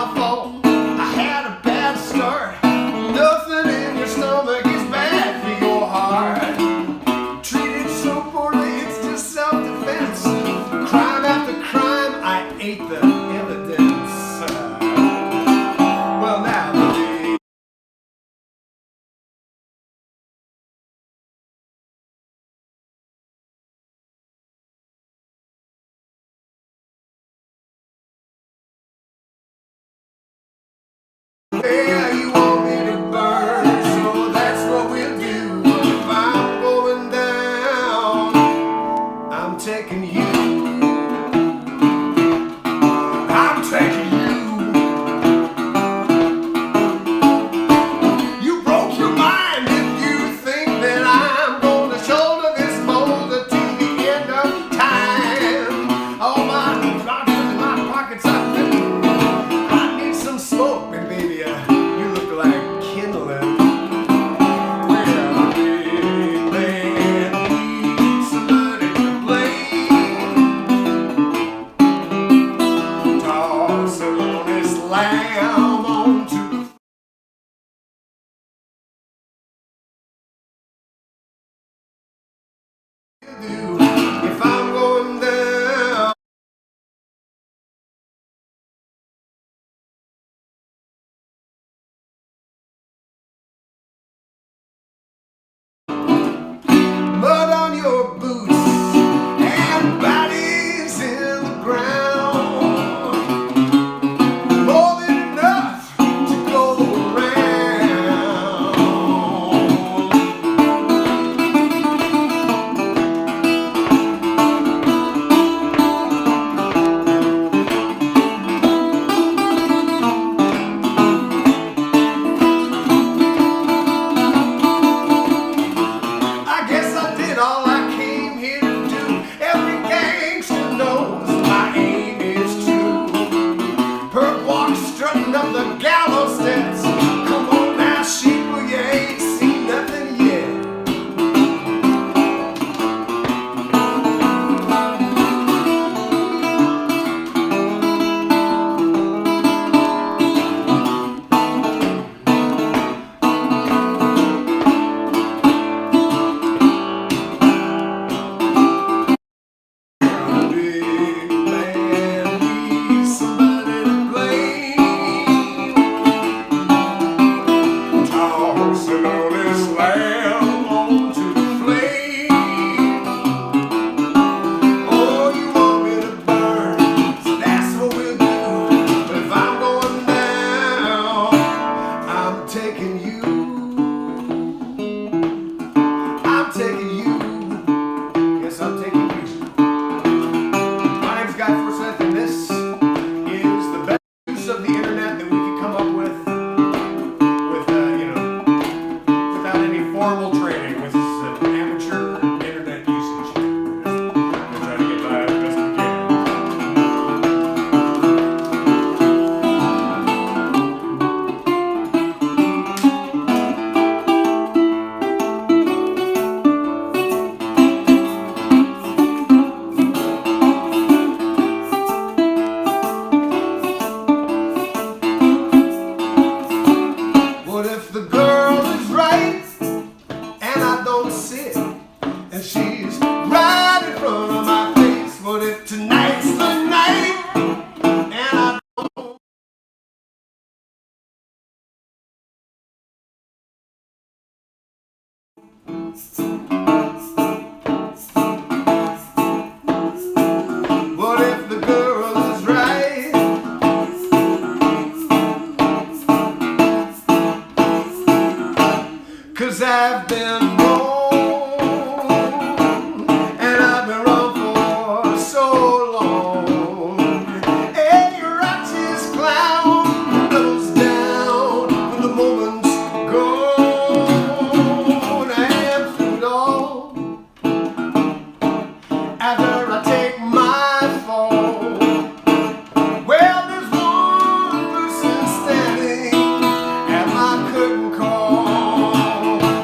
my fault. I had a bad start. Nothing in your stomach is bad for your heart. Treated so poorly, it's just self-defense. Crime after crime, I ate the evidence. Well, now well, you want me to burn, so that's what we'll do. If I'm going down, I'm taking you. I'm taking you. You broke your mind if you think that I'm gonna shoulder this boulder to the end of time. All my rocks in my pockets are filled. I need some smoke, and baby, you look like kindling. Well, baby, need somebody to blame. Tossing on this lamb onto the if I'm going down. Mud on your boots and bodies in the ground. More than enough to go around. I guess I did all I came here to do. Every gangster knows my aim is true. Perk walk strutting up the gallows steps. Come on now, sheeple, you ain't seen nothing yet. Big man needs somebody to blame. Tossing on this lamb onto the flame. Oh, you want me to burn, so that's what we'll do. But if I'm going down, I'm taking you. I'm taking you. Yes, I'm taking you. My name's Forsyths, and this is the best use of the internet that we could come up with without any formal training. This is amateur internet usage. We're trying to get by as best we can. What if the girl is right and I don't see it, and she's right in front of my face? What if tonight's the night and I don't? What if the girl is right? 'Cause I've been wrong, and I've been wrong for so long. A righteous clown goes down when the moment's gone. And through it all, after I take my fall, well, there's one person standing at my curtain call.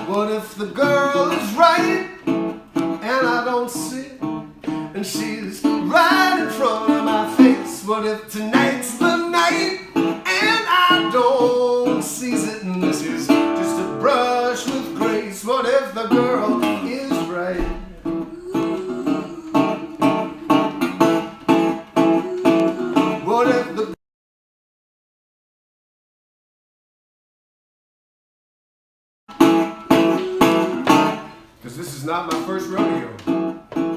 What if the girl is right and I don't see it, and she's right in front of my face? What if tonight's the night not my first rodeo.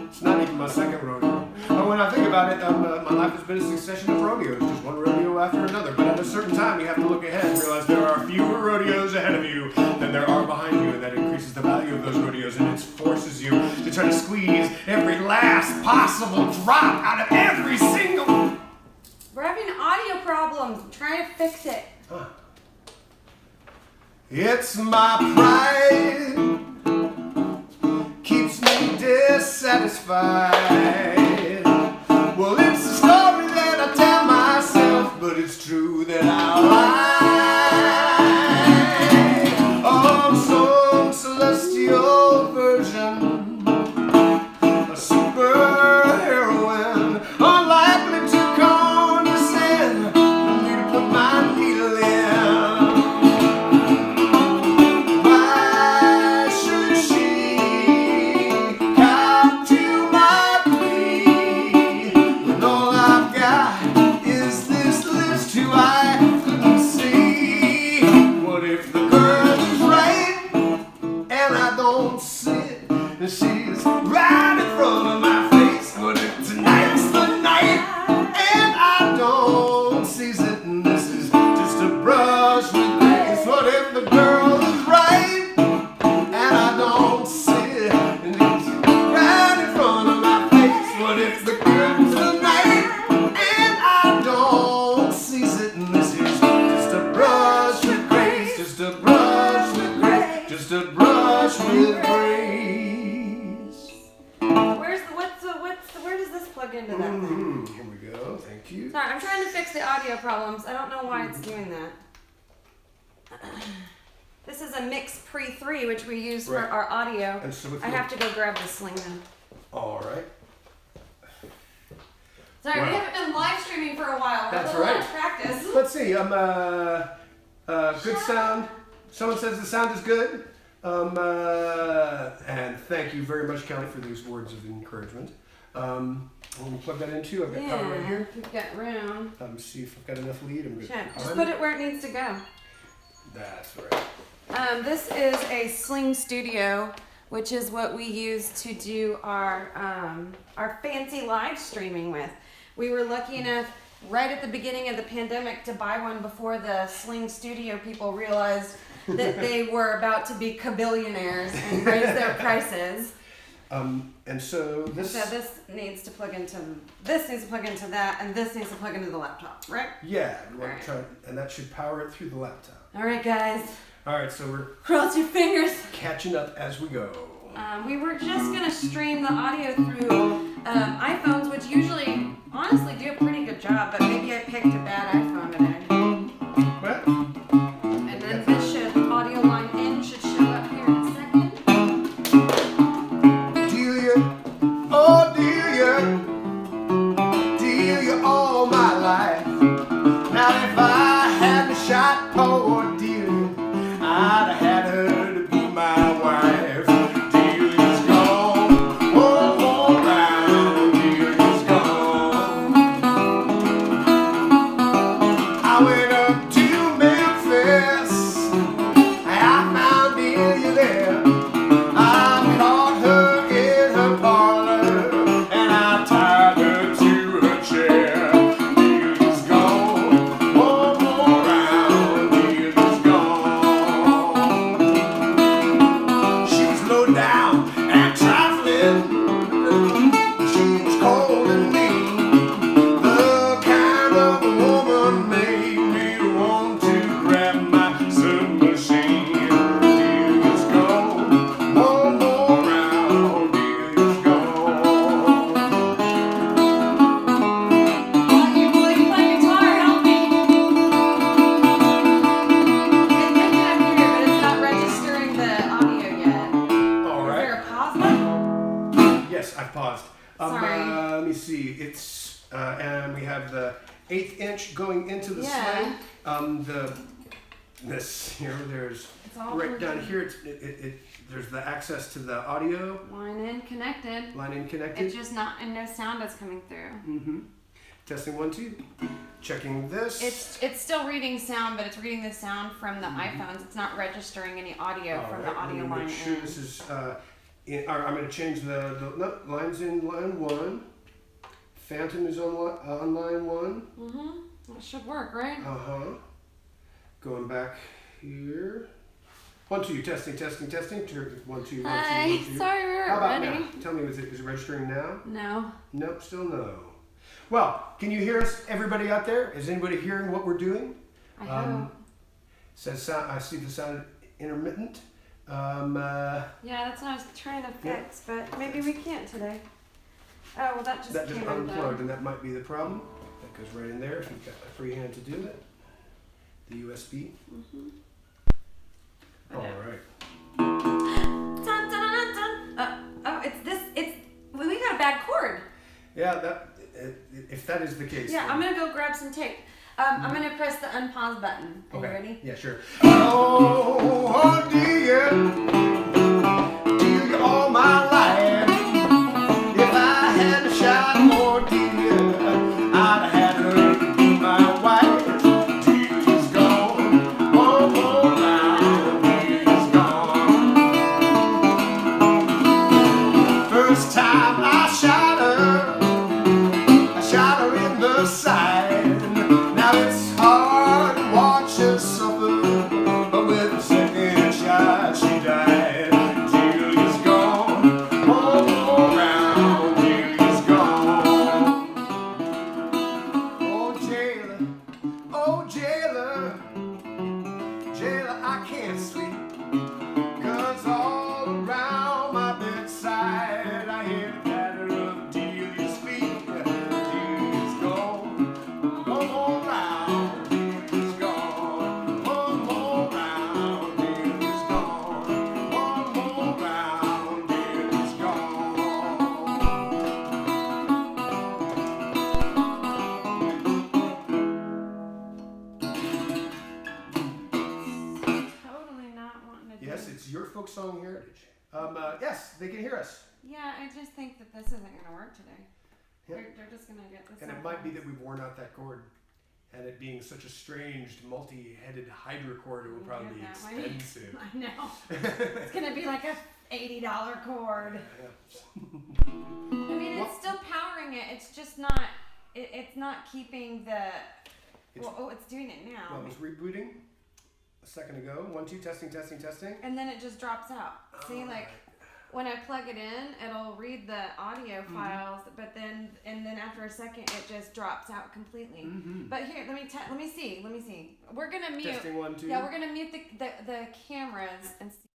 It's not even my second rodeo. But when I think about it, my life has been a succession of rodeos, just one rodeo after another. But at a certain time, you have to look ahead and realize there are fewer rodeos ahead of you than there are behind you, and that increases the value of those rodeos, and it forces you to try to squeeze every last possible drop out of every single... We're having audio problems. I'm trying to fix it. Huh. It's my pride keeps me dissatisfied. Well, it's a story that I tell myself, but it's true that I lie. Oh, some celestial version, a superheroine, unlikely to condescend for me to put my needle in. She's right in front of my face, but if tonight's the night and I don't seize it, and this is just a brush with grace. What if the girl is right and I don't see it, and it's right in front of my face? What if the girl's the night and I don't seize it, and this is just a brush with grace, just a brush with grace, just a brush with grace. Where does this plug into that thing? Here we go. Thank you. Sorry, I'm trying to fix the audio problems. I don't know why it's doing that. This is a Mix Pre 3, which we use for our audio. And so I have to go grab the sling now. All right. Sorry, we haven't been live streaming for a while. That's right. right. Practice. Let's see. Good sound. Someone says the sound is good. And thank you very much, Kelly, for these words of encouragement. I'm going to plug that in too. I've got power right here. We've got room. See if I've got enough lead. I'm good. Sure. Just put it where it needs to go. That's right. This is a Sling Studio, which is what we use to do our fancy live streaming with. We were lucky enough right at the beginning of the pandemic to buy one before the Sling Studio people realized that they were about to be kabillionaires and raise their prices. And so this needs to plug into that, and this needs to plug into the laptop, right? Yeah, you want to try, and that should power it through the laptop. All right, guys. All right, so we're cross your fingers. Catching up as we go. We were just gonna stream the audio through iPhones, which usually, honestly, do a pretty good job. But maybe I picked a bad iPhone today. What? And then this audio line in should show up here in a second. Delia, all my life. Now if I hadn't shot poor Delia, I'd have had her to be my wife. Delia's gone, all around, Delia's gone. I went up to Memphis, I found Delia there. I caught her in her parlor, and I tied her to her chair. Delia's gone, one more round, Delia's gone. She was low down and trifling, she was cold and mean, the kind of woman made me want to grab my submachine. Delia's gone, one more round, Delia's gone. You play guitar, help me. It's picking up here, but it's not registering the audio yet. All Is right. there a pause button? Yes, I've paused. Sorry. Let me see. It's and we have the 1/8 inch going into the Yeah. sling. This here, there's It's all right working. down here. There's the access to the audio Line in, connected. line in connected. It's just not, and no sound is coming through. Testing 1 2. Checking this. It's still reading sound, but it's reading the sound from the iPhones. It's not registering any audio from the Alright, audio let me line make sure in. this is I'm going to change no, line's in line 1. Phantom is on line 1. That should work, right? Going back here. 1, 2, testing. 1, 2, 1, Hi, 2, 1, 2. sorry, we How weren't about ready. now? Tell me, is it registering now? No. Nope, still no. Well, can you hear us, everybody out there? Is anybody hearing what we're doing? I hope. Says sound. I see the sound intermittent. Yeah, that's what I was trying to fix, but maybe we can't today. Oh, well, that just came unplugged, and that might be the problem. That goes right in there if you've got a free hand to do it. The USB. All right. Dun, dun, dun, dun. Oh, we got a bad chord. Yeah, if that is the case. Yeah, I'm gonna go grab some tape. I'm gonna press the unpause button. Are you ready? Yeah, sure. Oh, dear, dear, all my life, if I had a shot more, dear, I'd have had her to be my wife. Dear's gone, oh, now, dear's gone. First time I shot her in the side. Now it's hard to watch her suffer, but with the second shot she died. Julia's gone, all around, Julia's gone. Oh jailer, jailer, I can't sleep, 'cause all around my bedside I hear the patter of Delia's feet. Delia's gone, one more round, Delia's gone, one more round, Delia's gone, one more round, Delia's gone. Totally not wanting to do Yes, it's your folk song heritage. Yes, they can hear us. Yeah, I just think that this isn't gonna work today. Yeah. They're just gonna get this. And it might be that we've worn out that chord. And it being such a strange, multi-headed hydra chord, it will probably be expensive. I know. It's gonna be like a $80 chord. I mean, it's still powering it. It's just not. It's not keeping the. It's doing it now. Well, it was rebooting a second ago. 1, 2, testing. And then it just drops out. See, like when I plug it in, it'll read the audio files, but then after a second, it just drops out completely. But here, let me see. We're gonna mute. Testing 1, 2. Yeah, we're gonna mute the cameras and see.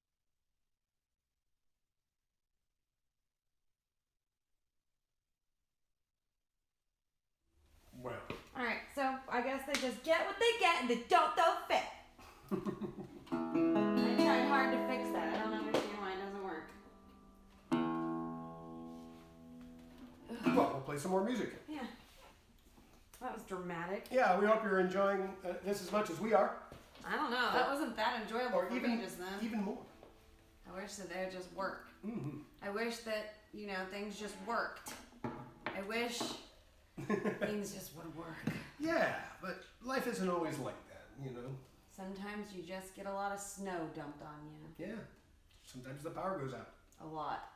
Well. All right, so I guess they just get what they get and they don't fit. I tried hard to fix that. I don't understand why it doesn't work. Well, we'll play some more music. Yeah. That was dramatic. Yeah, we hope you're enjoying this as much as we are. I don't know. That wasn't that enjoyable for me just then. Even more. I wish that they would just work. I wish that, things just worked. I wish things just would work. Yeah, but life isn't always like that, Sometimes you just get a lot of snow dumped on you. Yeah. Sometimes the power goes out. A lot.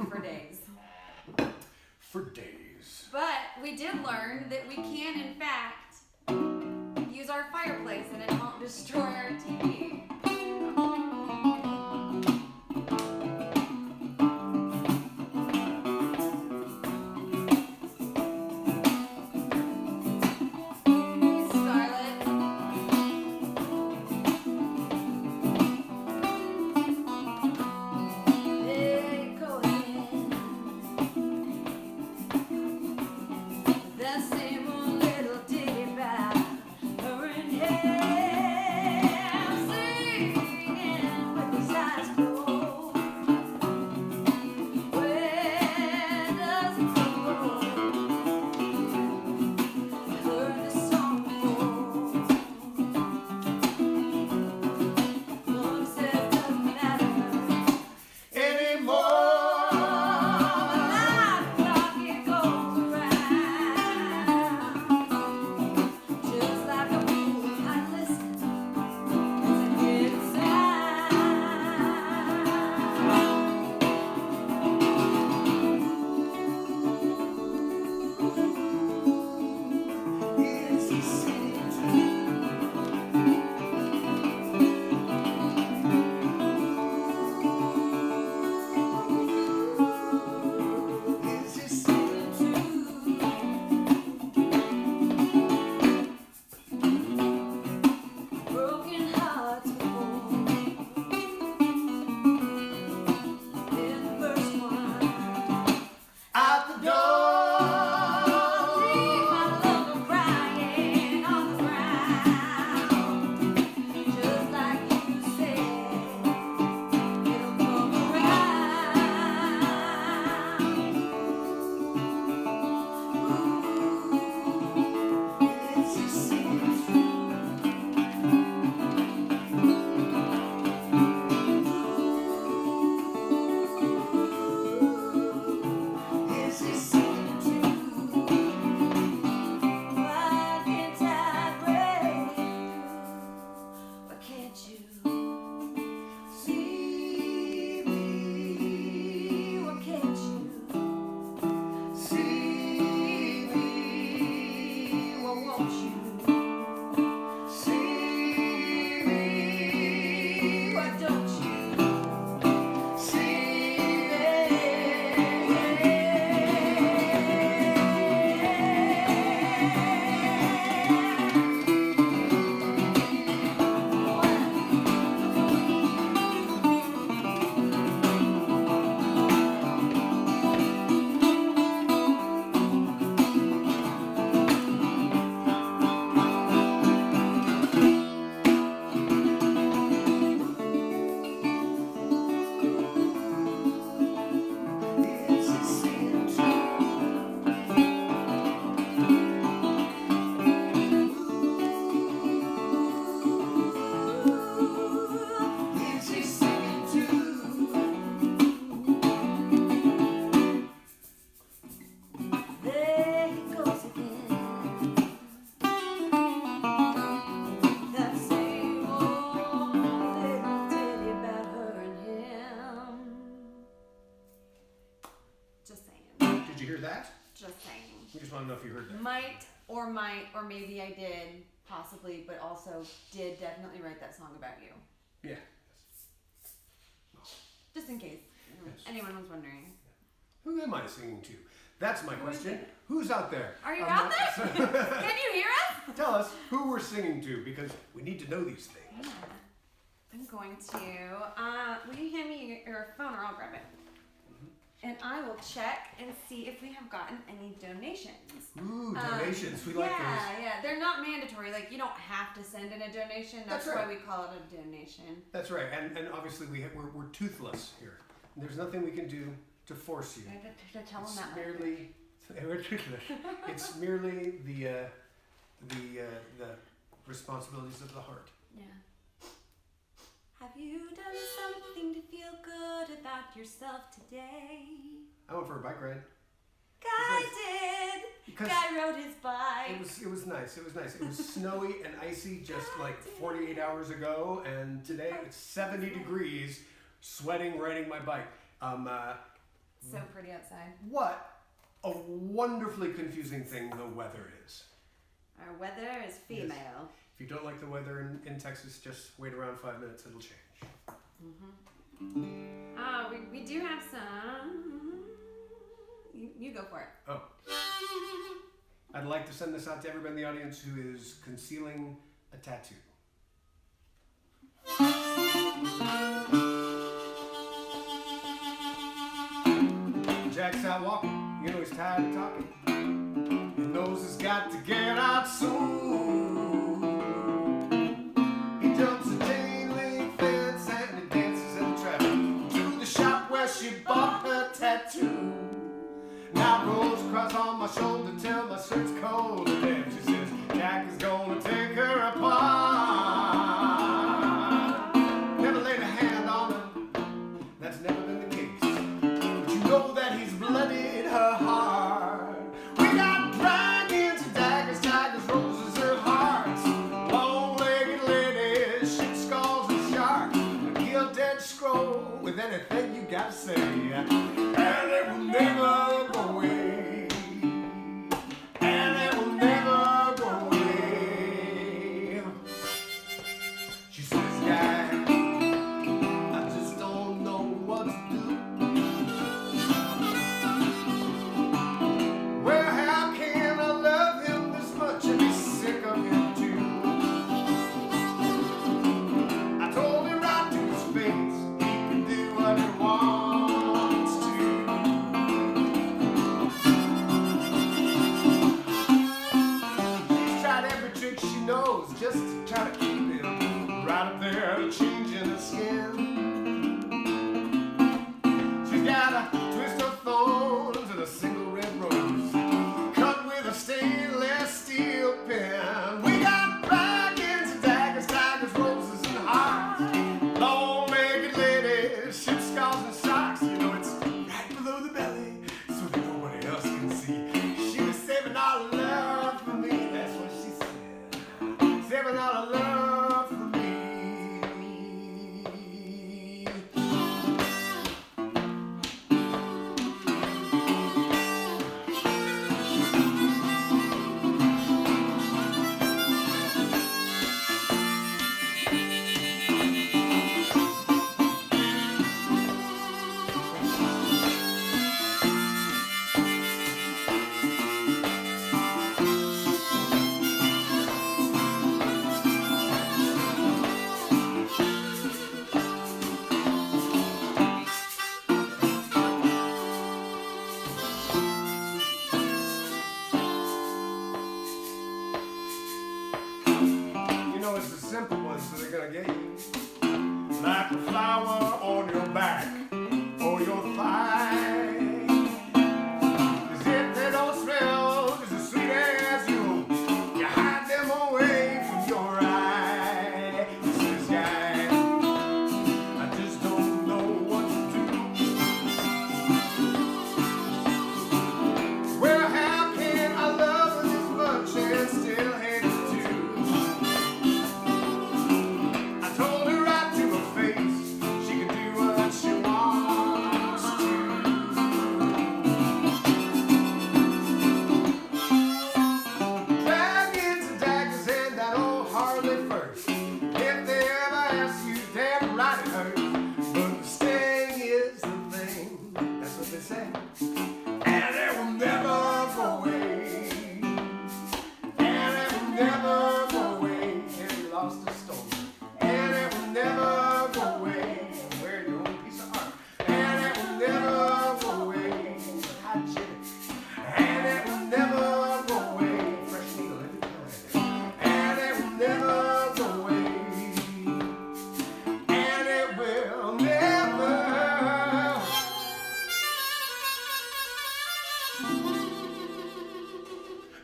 For days. For days. But we did learn that we can, in fact, use our fireplace and it won't destroy our TV. Sing Just saying. We just want to know if you heard that. Might, or maybe I did, possibly, but also did definitely write that song about you. Yeah. Just in case anyone was wondering. Who am I singing to? That's my question. Who's out there? Are you out there? Can you hear us? Tell us who we're singing to, because we need to know these things. Yeah. I'm going to, will you hand me your phone or I'll grab it? And I will check and see if we have gotten any donations. Ooh, donations. We like those. Yeah. They're not mandatory. Like, you don't have to send in a donation. That's right. why we call it a donation. That's right. And obviously we're toothless here. And there's nothing we can do to force you. I have to tell them that. It's merely the responsibilities of the heart. Yeah. Have you done something to feel good about yourself today? I went for a bike ride. Guy did. Guy rode his bike. It was nice. It was nice. It was snowy and icy just like 48 hours ago, and today it's 70 degrees, sweating, riding my bike. So pretty outside. What a wonderfully confusing thing the weather is. Our weather is female. Yes. If you don't like the weather in Texas, just wait around 5 minutes, it'll change. We do have some. You go for it. Oh. I'd like to send this out to everybody in the audience who is concealing a tattoo. Jack's out walking, you know he's tired of talking. He knows he's got to get out soon. He jumps a chain link fence and he dances in the traffic to the shop where she bought her tattoo. Now rolls across on my shoulder till my shirt's cold. And then she says Jack is gonna take her apart. Never laid a hand on her, that's never been the case. But you know that he's blooded her heart. We got dragons and daggers, tigers, roses,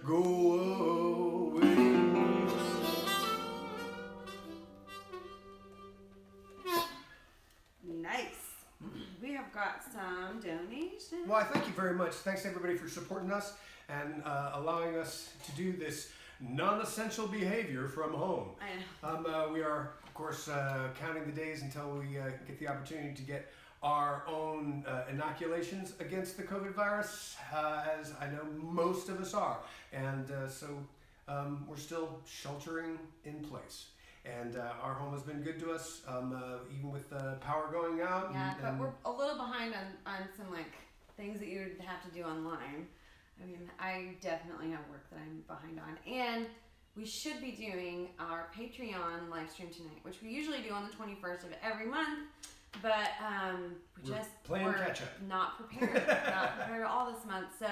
go away. Nice. We have got some donations. Well, I thank you very much. Thanks everybody for supporting us and allowing us to do this non-essential behavior from home. I know. We are, of course, counting the days until we get the opportunity to get our own inoculations against the COVID virus, as I know most of us are. And so we're still sheltering in place. And our home has been good to us, even with the power going out. Yeah, but we're a little behind on some like things that you would have to do online. I mean, I definitely have work that I'm behind on. And we should be doing our Patreon live stream tonight, which we usually do on the 21st of every month. But we're playing catch up. Not prepared. Not prepared at all this month. So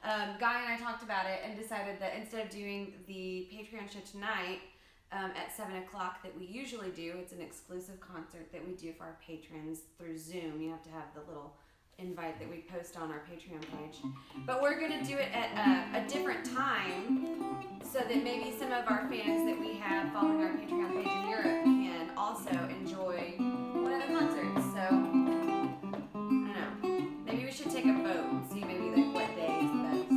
Guy and I talked about it and decided that instead of doing the Patreon show tonight, at 7 o'clock that we usually do. It's an exclusive concert that we do for our patrons through Zoom. You have to have the little invite that we post on our Patreon page. But we're going to do it at a different time so that maybe some of our fans that we have following our Patreon page in Europe can also enjoy one of the concerts. So, I don't know. Maybe we should take a vote and see maybe like what day is the best.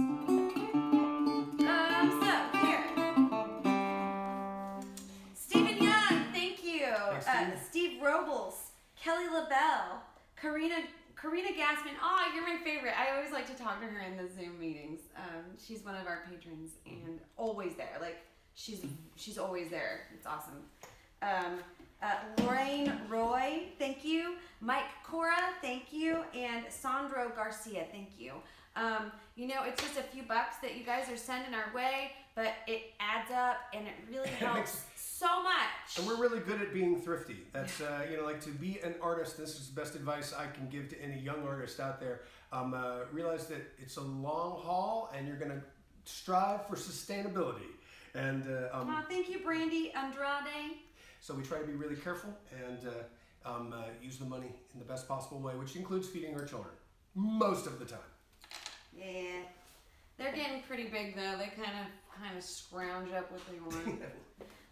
Steve Robles, Kelly LaBelle, Karina Gassman. Oh, you're my favorite. I always like to talk to her in the Zoom meetings. She's one of our patrons and always there. Like she's always there. It's awesome. Lorraine Roy, thank you. Mike Cora, thank you. And Sandro Garcia, thank you. It's just a few bucks that you guys are sending our way, but it adds up and it really helps so much. And we're really good at being thrifty. That's, like to be an artist, this is the best advice I can give to any young artist out there. Realize that it's a long haul and you're going to strive for sustainability. And thank you, Brandy Andrade. So we try to be really careful and use the money in the best possible way, which includes feeding our children most of the time. Yeah, they're getting pretty big though. They kind of scrounge up what they want.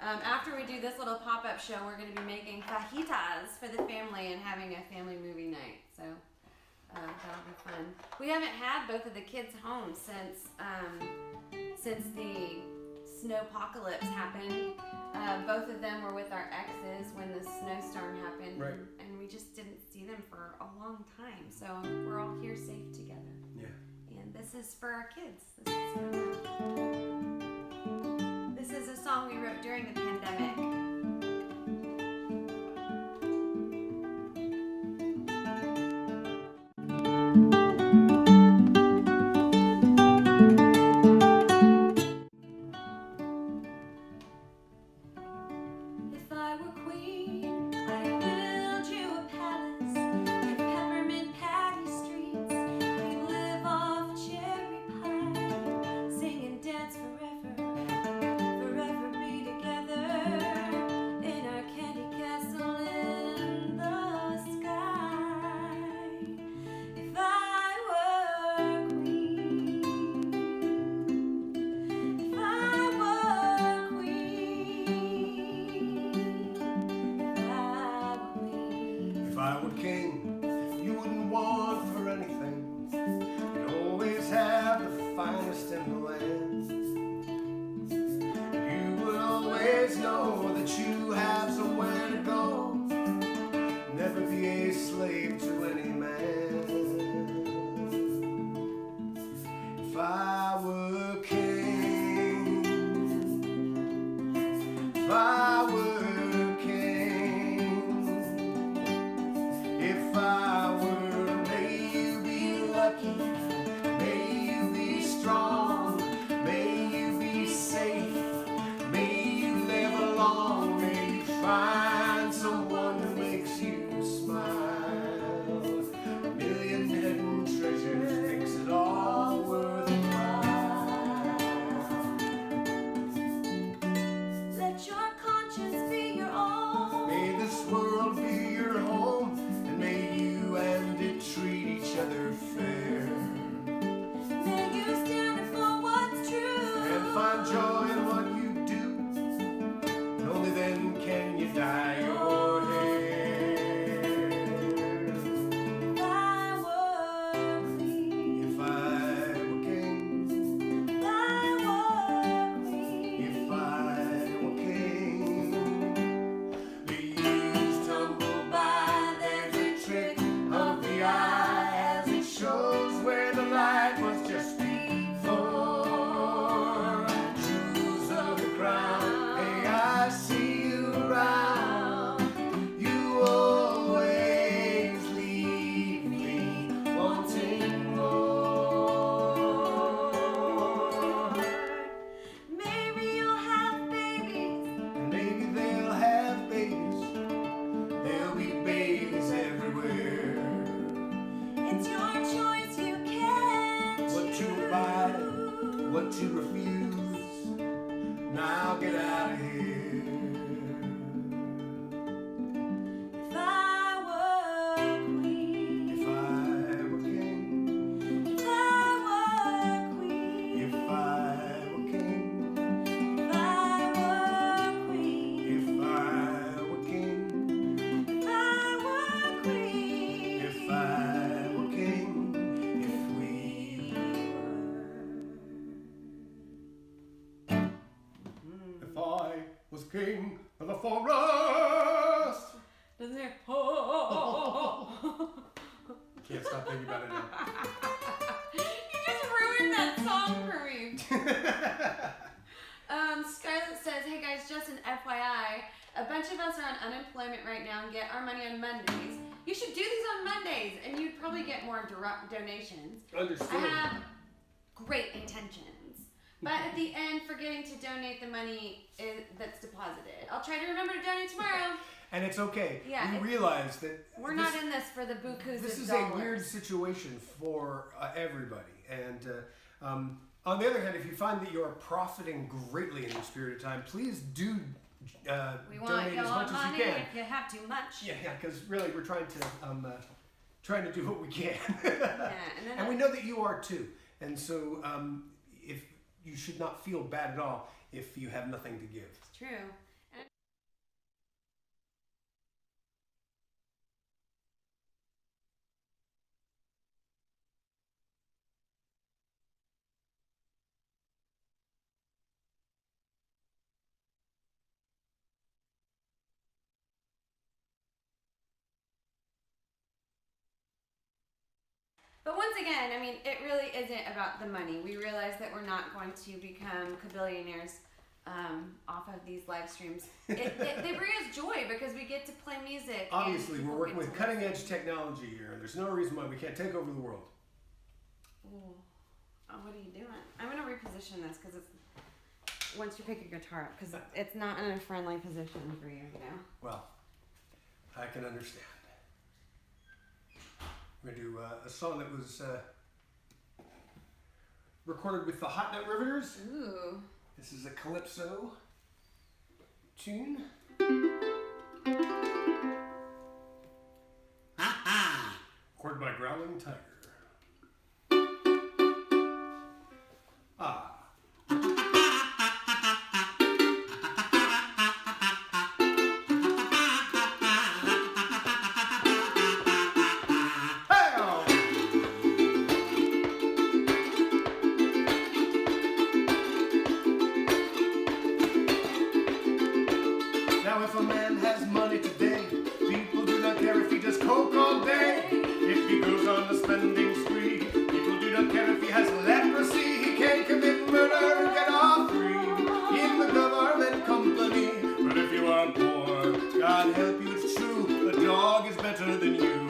After we do this little pop-up show, we're going to be making fajitas for the family and having a family movie night. So that'll be fun. We haven't had both of the kids home since the snowpocalypse happened. Both of them were with our exes when the snowstorm happened, right. and we just didn't see them for a long time. So we're all here safe together. Yeah. And this is for our kids. This is a song we wrote during the pandemic. what to refuse. Now get out of here. If I were queen, If I were king, if I were queen, if I were king, if I were queen, if I were king, if I were queen, if I were king, if we If I was king of the forest. Doesn't it? Can't stop thinking about it now. You just ruined that song for me. Scarlett says, hey guys, just an FYI, a bunch of us are on unemployment right now and get our money on Mondays. You should do these on Mondays and you'd probably get more direct donations. Understood. I have great intentions, but at the end, forgetting to donate the money that's deposited. I'll try to remember to donate tomorrow. And it's okay. Yeah, we realize that We're not in this for the bukus this of is dollars. a weird situation for everybody. And on the other hand, if you find that you're profiting greatly in this period of time, please do We want donate your as much money as you can. if you have too much. Yeah, because really we're trying to do what we can. Yeah, and we know that you are too. And so if you should not feel bad at all if you have nothing to give. It's true. But once again, I mean, it really isn't about the money. We realize that we're not going to become kabillionaires off of these live streams. They bring us joy because we get to play music. Obviously, and we're people working get with to cutting listen. edge technology here, and there's no reason why we can't take over the world. Ooh. Oh, what are you doing? I'm going to reposition this because it's once you pick your guitar up, because it's not in a friendly position for you, you know? Well, I can understand. We're going to do a song that was recorded with the Hot Nut Riveters. Ooh. This is a calypso tune. Recorded by Growling Tiger. Ah. Now if a man has money today, people do not care if he does coke all day. If he goes on a spending spree, people do not care if he has leprosy. He can commit murder and get off free in the government company. But if you are poor, God help you, it's true, a dog is better than you.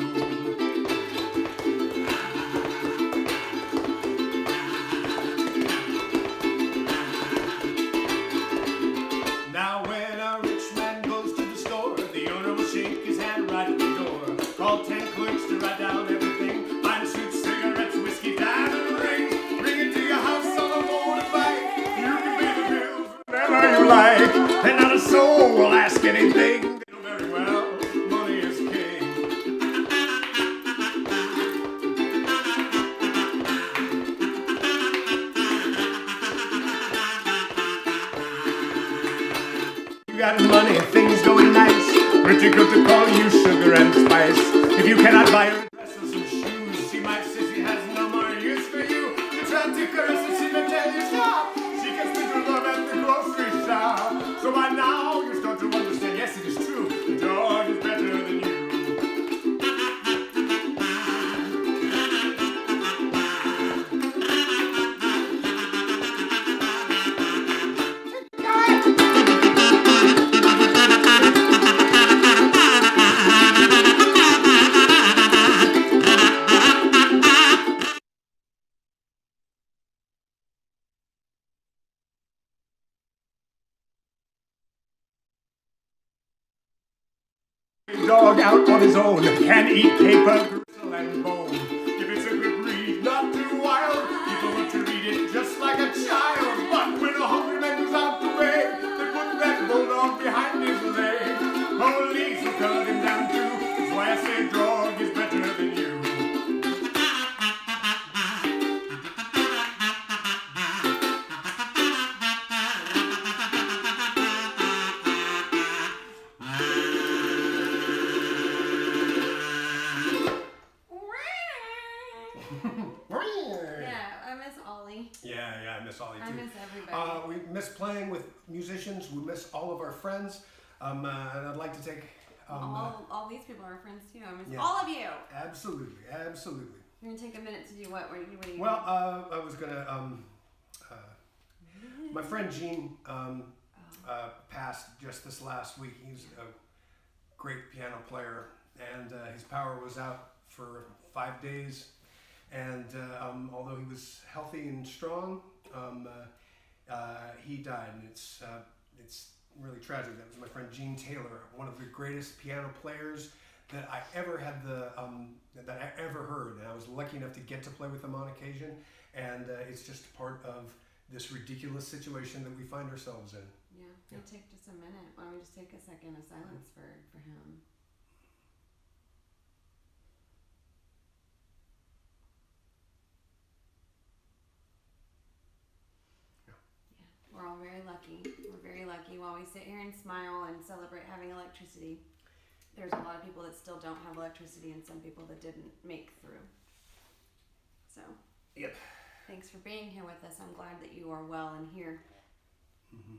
Now when a rich man goes to the store, the owner will shake his hand right at the door. Call 10 clerks to write down everything. Find suits, cigarettes, whiskey, diamond rings. Bring it to your house on a motorbike. You can pay the bills whenever you like. And not a soul will ask anything. They know very well, money is king. You got money, things going nice. Pretty good to call you sugar and spice. If you cannot buy her a dress or some shoes, she might say she has no more use for you. You try to caress her, she may tell you stop. She can spend her love at the grocery shop. So by now you start to understand, yes it is true, the dog is better than you. Dog out on his own can eat paper, gristle, and bone. If it's a good breed, not too wild, people want to read it just like a child. Holly too. I miss everybody. We miss playing with musicians. We miss all of our friends. And I'd like to take all these people are friends too. I miss yeah. all of you. Absolutely, absolutely. You're gonna take a minute to do what? What are you Well, I was gonna. My friend Gene passed just this last week. He's a great piano player, and his power was out for 5 days. And although he was healthy and strong, he died, and it's really tragic. That was my friend Gene Taylor, one of the greatest piano players that I ever had that I ever heard, and I was lucky enough to get to play with him on occasion. And it's just part of this ridiculous situation that we find ourselves in. Yeah, it'll take just a minute. Why don't we just take a second of silence for him? Yeah, we're all very lucky. We're very lucky. While we sit here and smile and celebrate having electricity, there's a lot of people that still don't have electricity and some people that didn't make through. So, yep. Thanks for being here with us. I'm glad that you are well and here. Mm-hmm.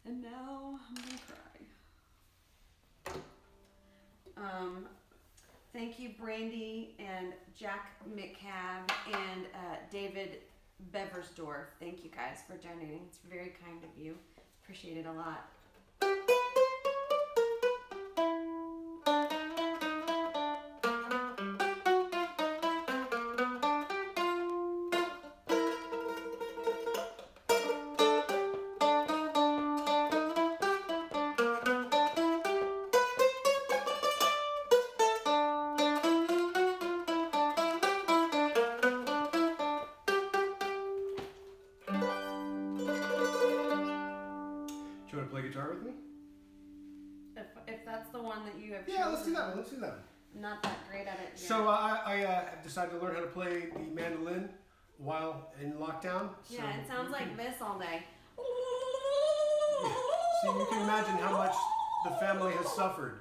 And now I'm gonna cry. Thank you, Brandy and Jack McCabe and David Beversdorf. Thank you guys for donating. It's very kind of you. Appreciate it a lot. If that's the one that you have chosen. Yeah, let's do that one. Let's do that one. I'm not that great at it yet. So I decided to learn how to play the mandolin while in lockdown. Yeah, it sounds like this all day. Yeah. So you can imagine how much the family has suffered.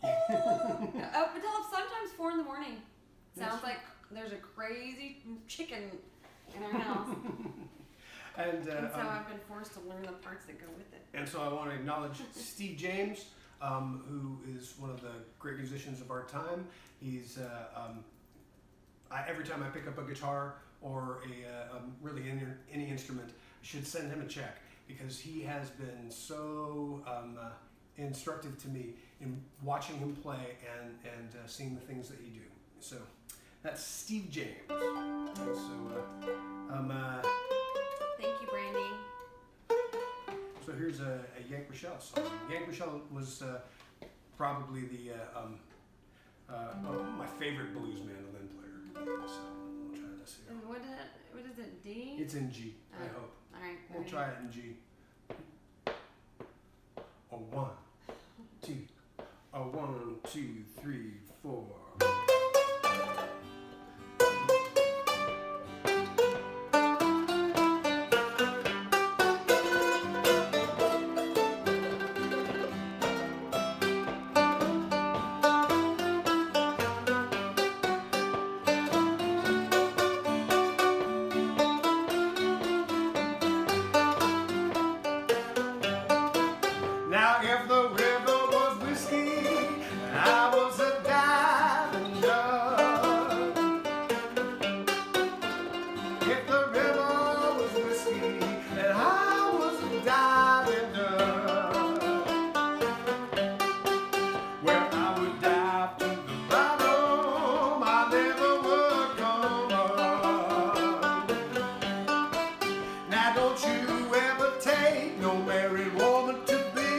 Until sometimes 4 in the morning. Sounds like there's a crazy chicken in our house. And so I've been forced to learn the parts that go with it. And so I want to acknowledge Steve James, who is one of the great musicians of our time. He's every time I pick up a guitar or really any instrument, I should send him a check because he has been so instructive to me in watching him play and seeing the things that he do. So that's Steve James. And so thank you, Brandy. So here's a Yank Rochelle song. Yank Rochelle was probably the my favorite blues mandolin player. So we'll try this here. And what is it? D? It's in G. I hope. All right. We'll try it in G. A 1, 2. A 1, 2, 3, 4. Now if the river was whiskey, I was a diving dove. If the river was whiskey, and I was a diving dove. Well, I would dive to the bottom, I never would come up. Now don't you ever take no married woman to be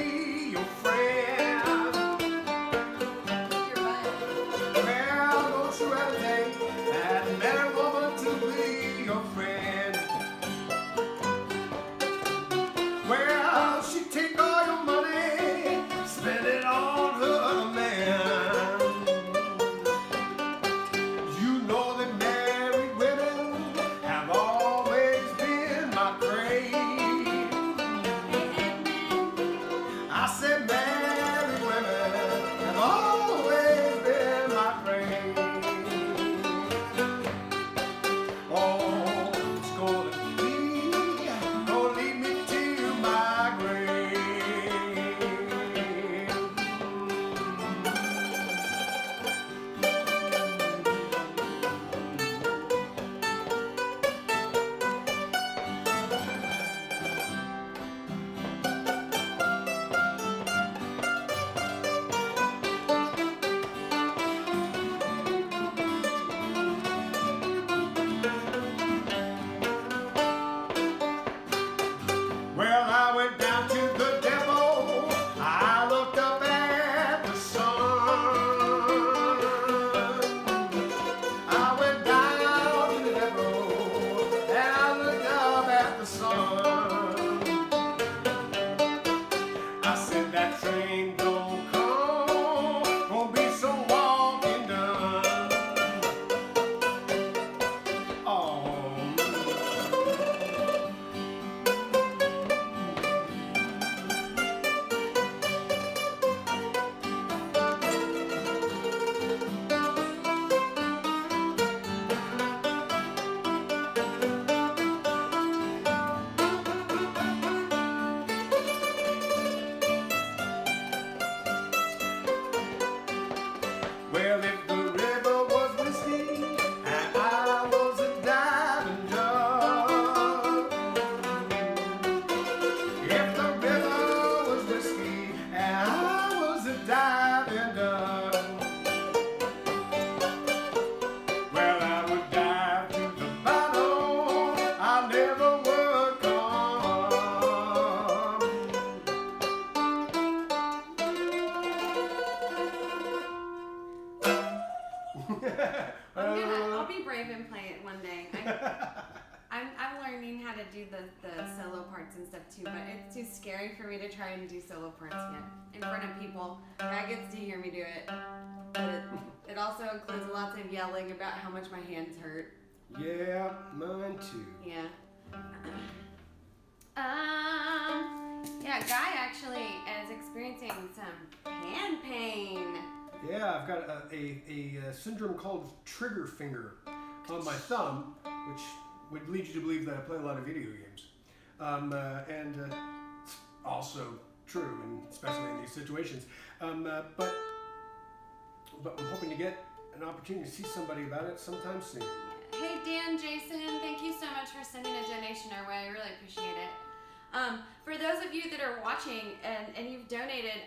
your friend. Well, don't you ever take that married woman to be your friend. Well, she take all your money, spend it on her other man. You know that married women have always been my craze. how to do the solo parts and stuff too, but it's too scary for me to try and do solo parts yet in front of people. God gets to hear me do it, but it also includes lots of yelling about how much my hands hurt. Yeah, mine too. Yeah. Yeah, Guy actually is experiencing some hand pain. Yeah, I've got a syndrome called trigger finger on my thumb, which would lead you to believe that I play a lot of video games. And it's also true, and especially in these situations. But I'm hoping to get an opportunity to see somebody about it sometime soon. Hey Dan, Jason, thank you so much for sending a donation our way. I really appreciate it. For those of you that are watching and you've donated,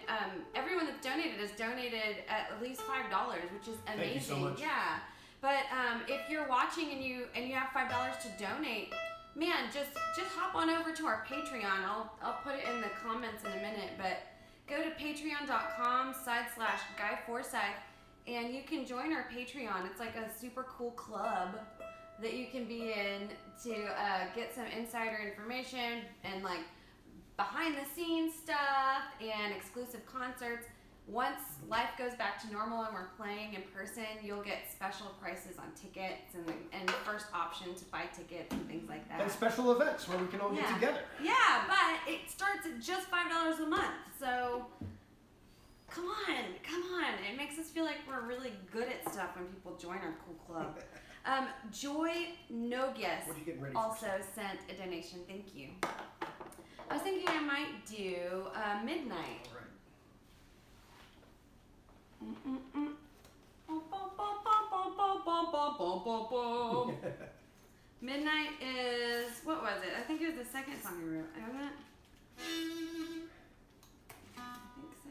everyone that's donated has donated at least $5, which is amazing. Thank you so much. Yeah. But if you're watching and you have $5 to donate, man, just hop on over to our Patreon. I'll put it in the comments in a minute, but go to patreon.com/Guy Forsyth and you can join our Patreon. It's like a super cool club that you can be in to get some insider information and like behind the scenes stuff and exclusive concerts. Once life goes back to normal and we're playing in person, you'll get special prices on tickets and first option to buy tickets and things like that. And special events where we can all get together. Yeah, but it starts at just $5 a month. So come on. It makes us feel like we're really good at stuff when people join our cool club. Joy Nogus also sent a donation. Thank you. I was thinking I might do Midnight. All right. Midnight is, what was it? I think it was the second song you wrote. I think so.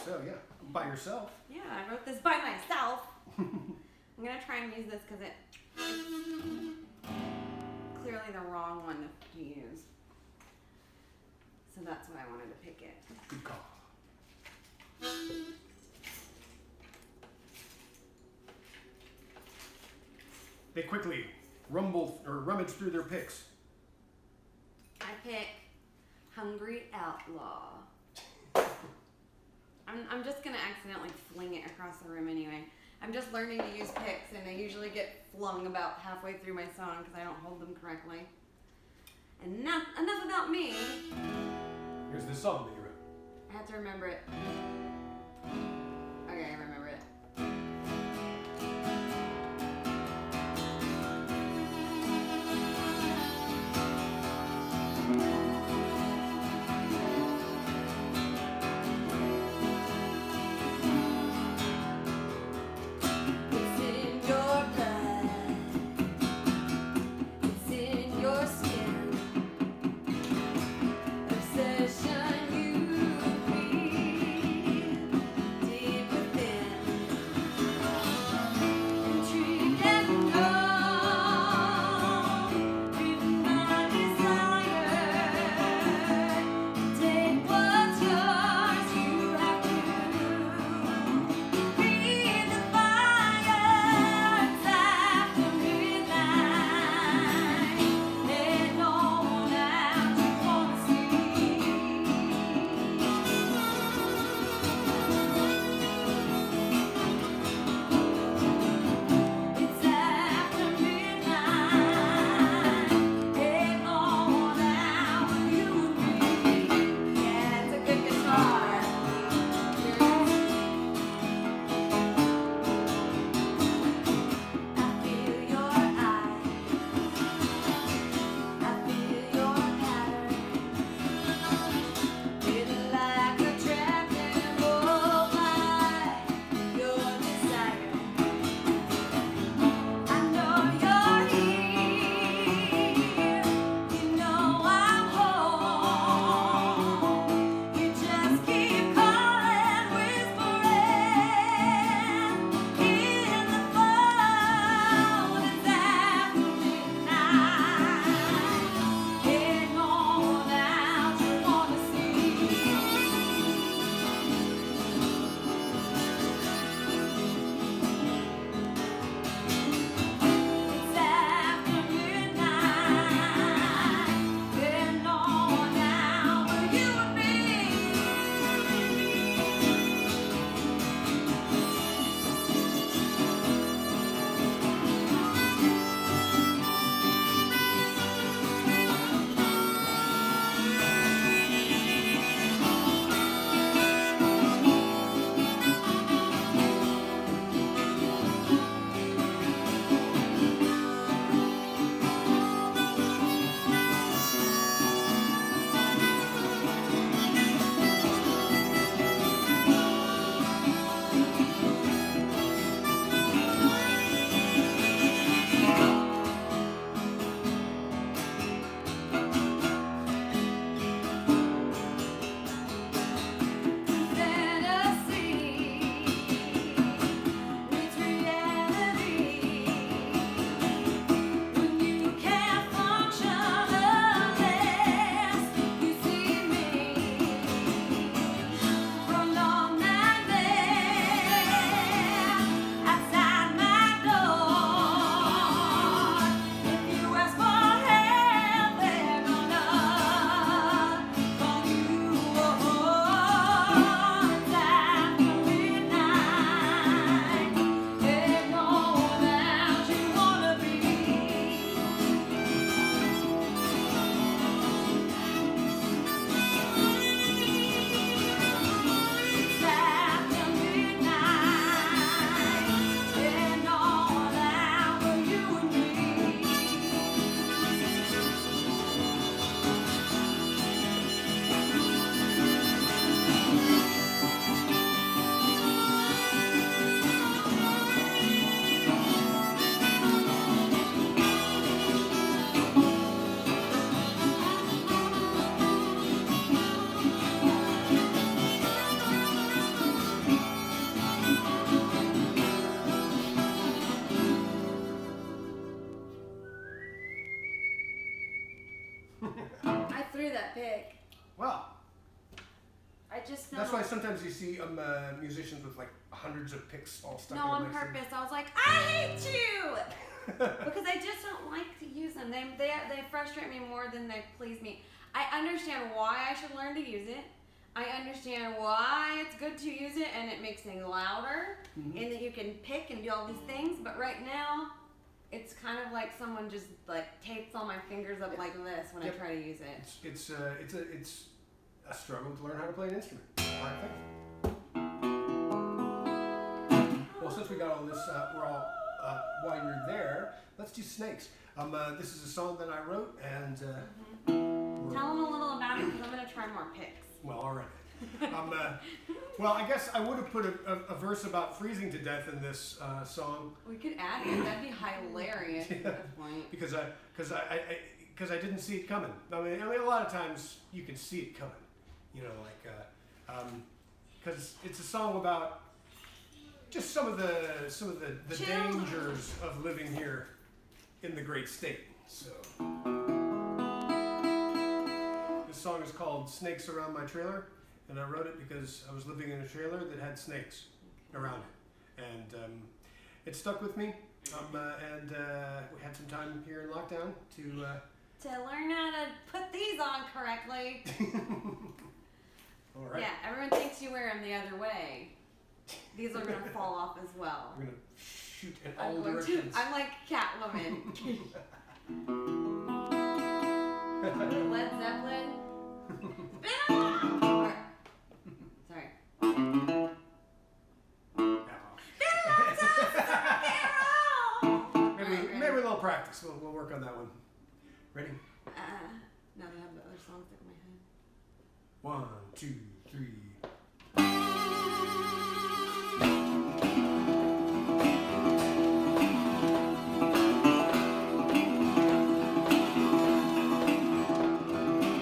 So yeah, by yourself. Yeah, I wrote this by myself. I'm gonna try and use this because it's clearly the wrong one to use. So that's why I wanted to pick it. Good call. They quickly rummage through their picks. I pick Hungry Outlaw. I'm just gonna accidentally fling it across the room anyway. I'm just learning to use picks and they usually get flung about halfway through my song because I don't hold them correctly. And enough about me. Here's the song that you wrote. I have to remember it. Okay, I remember it. I threw that pick. Well, I just that's why sometimes you see musicians with like hundreds of picks all stuck in on next to them. purpose. I was like, I hate you! Because I just don't like to use them. They frustrate me more than they please me. I understand why I should learn to use it. I understand why it's good to use it and it makes things louder and that you can pick and do all these things. But right now, it's kind of like someone just like tapes all my fingers up like this when I try to use it. It's a struggle to learn how to play an instrument. I think. Well, since we got all this, while you're there, let's do Snakes. This is a song that I wrote, and tell them a little about it because I'm gonna try more picks. Well, all right. Well, I guess I would have put a verse about freezing to death in this song. We could add it. That'd be hilarious at this point. Because I didn't see it coming. I mean, a lot of times you can see it coming. You know, like because it's a song about just some of the dangers of living here in the great state. So this song is called "Snakes Around My Trailer," and I wrote it because I was living in a trailer that had snakes around it, and it stuck with me. And we had some time here in lockdown to learn how to put these on correctly. All right. Yeah, everyone thinks you wear them the other way. These are going to fall off as well. I'm going to shoot in all directions. I'm like Catwoman. Led Zeppelin. It's been a while. Sorry. Maybe a little practice. We'll work on that one. Ready? Now that I have the other song stuck in my head. 1, 2, 3.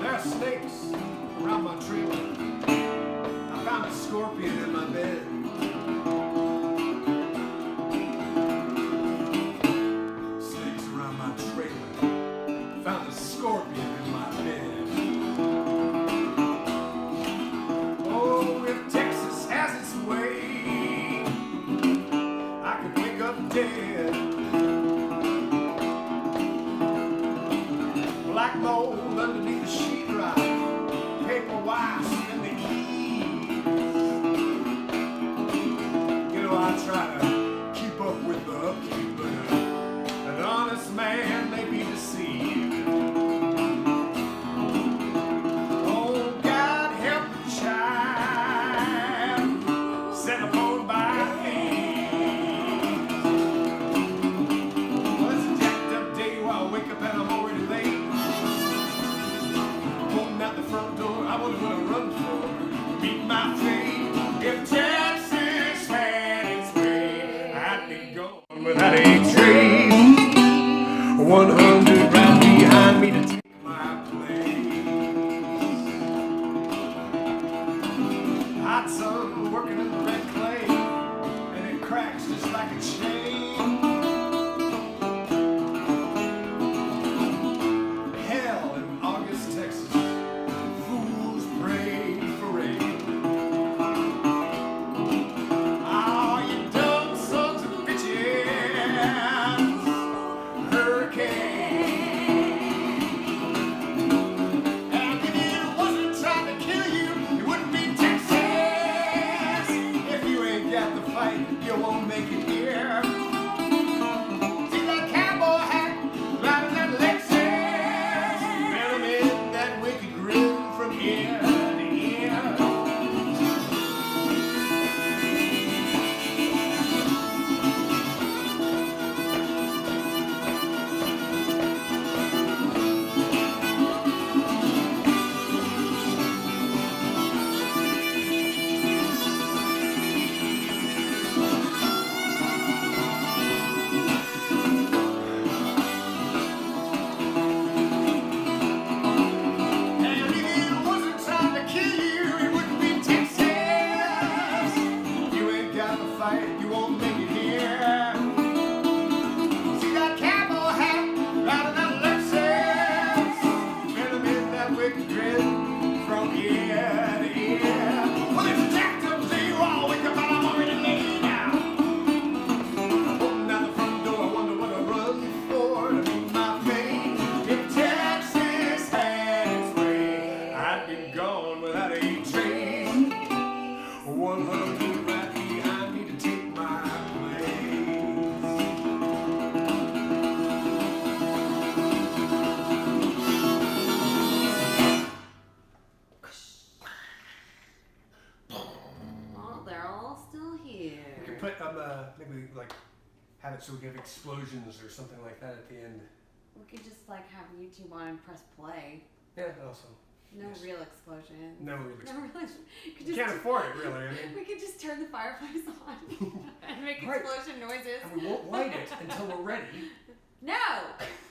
There are snakes around my trailer. I found a scorpion in my bed. Snakes around my trailer. Found a scorpion in my bed. Dead. Black mold underneath the sheetrock, paper wasp in the eaves. You know, I try to keep up with the upkeep, but an honest man may be deceived. Oh, God help the child sent upon by thee. Wake up and I'm already late. Holding out the front door, I wonder what I run for. Meet my fate. If Texas had its way, I'd be gone without a trace. so we could have explosions or something like that at the end. We could just like have YouTube on and press play. Yeah, also. No Yes. real explosion. No real explosion. No real. You can't afford it, really. I mean, We could just turn the fireplace on and make Right. explosion noises. and we won't light it until we're ready. No,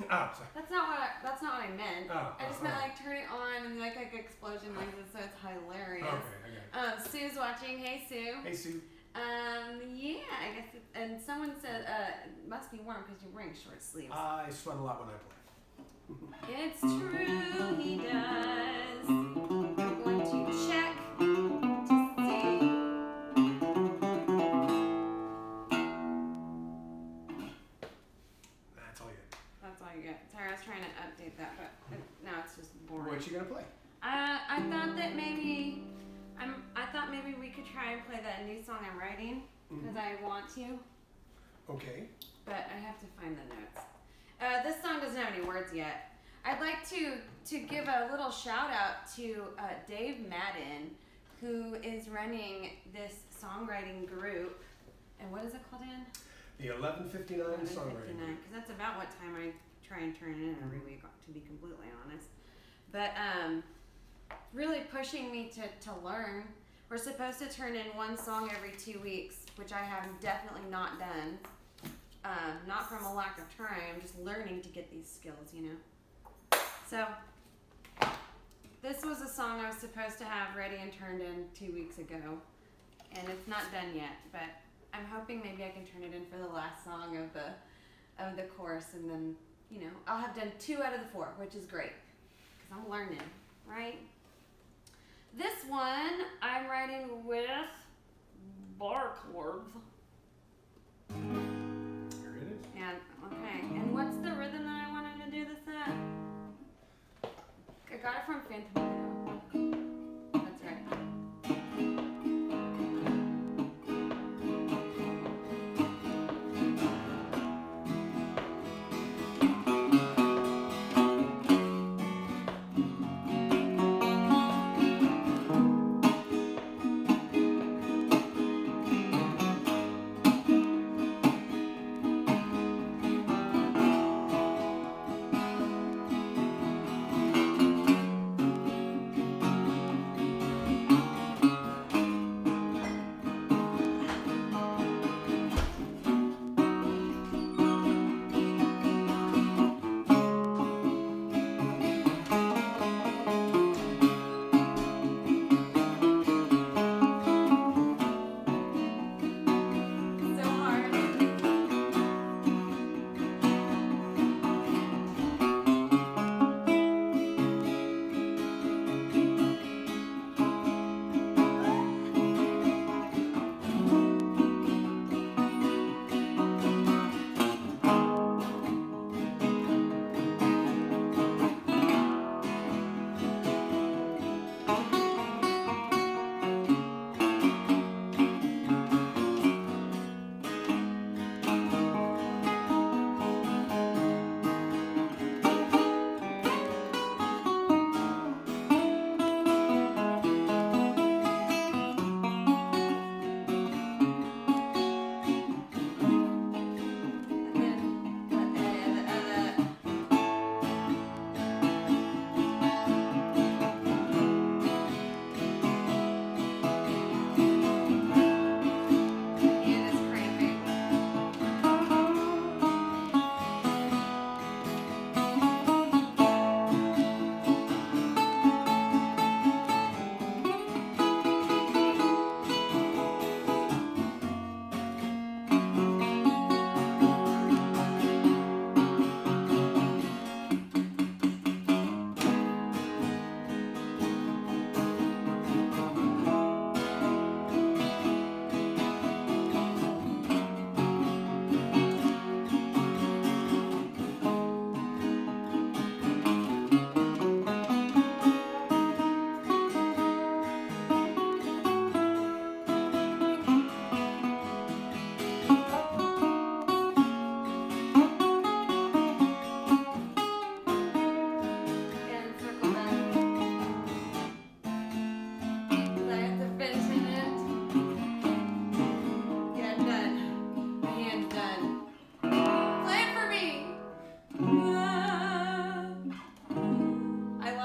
Oh, sorry. that's not what I meant. Oh, I just oh, meant oh. like turn it on and like explosion noises, so it's hilarious. Okay, I got it. Sue's watching. Hey, Sue. Hey, Sue. Yeah, I guess. And someone said it must be warm because you're wearing short sleeves. I sweat a lot when I play. It's true, he does. I'm going to check to see. That's all you get. That's all you get. Sorry, I was trying to update that, but now it's just boring. What you gonna play? I thought that maybe I thought maybe we could try and play that new song I'm writing because I want to, Okay. but I have to find the notes. This song doesn't have any words yet. I'd like to give a little shout out to Dave Madden, who is running this songwriting group. And what is it called again? The 11:59 songwriting. Because that's about what time I try and turn it in every week, to be completely honest. But really pushing me to learn. We're supposed to turn in one song every 2 weeks, which I have definitely not done. Not from a lack of trying, I'm just learning to get these skills, you know. So, this was a song I was supposed to have ready and turned in 2 weeks ago. And it's not done yet, but I'm hoping maybe I can turn it in for the last song of the course, and then, you know, I'll have done 2 out of the 4, which is great, because I'm learning, right? This one, I'm writing with bar chords. Here it is. And, okay, and what's the rhythm that I wanted to do this at? I got it from Phantom. That's right.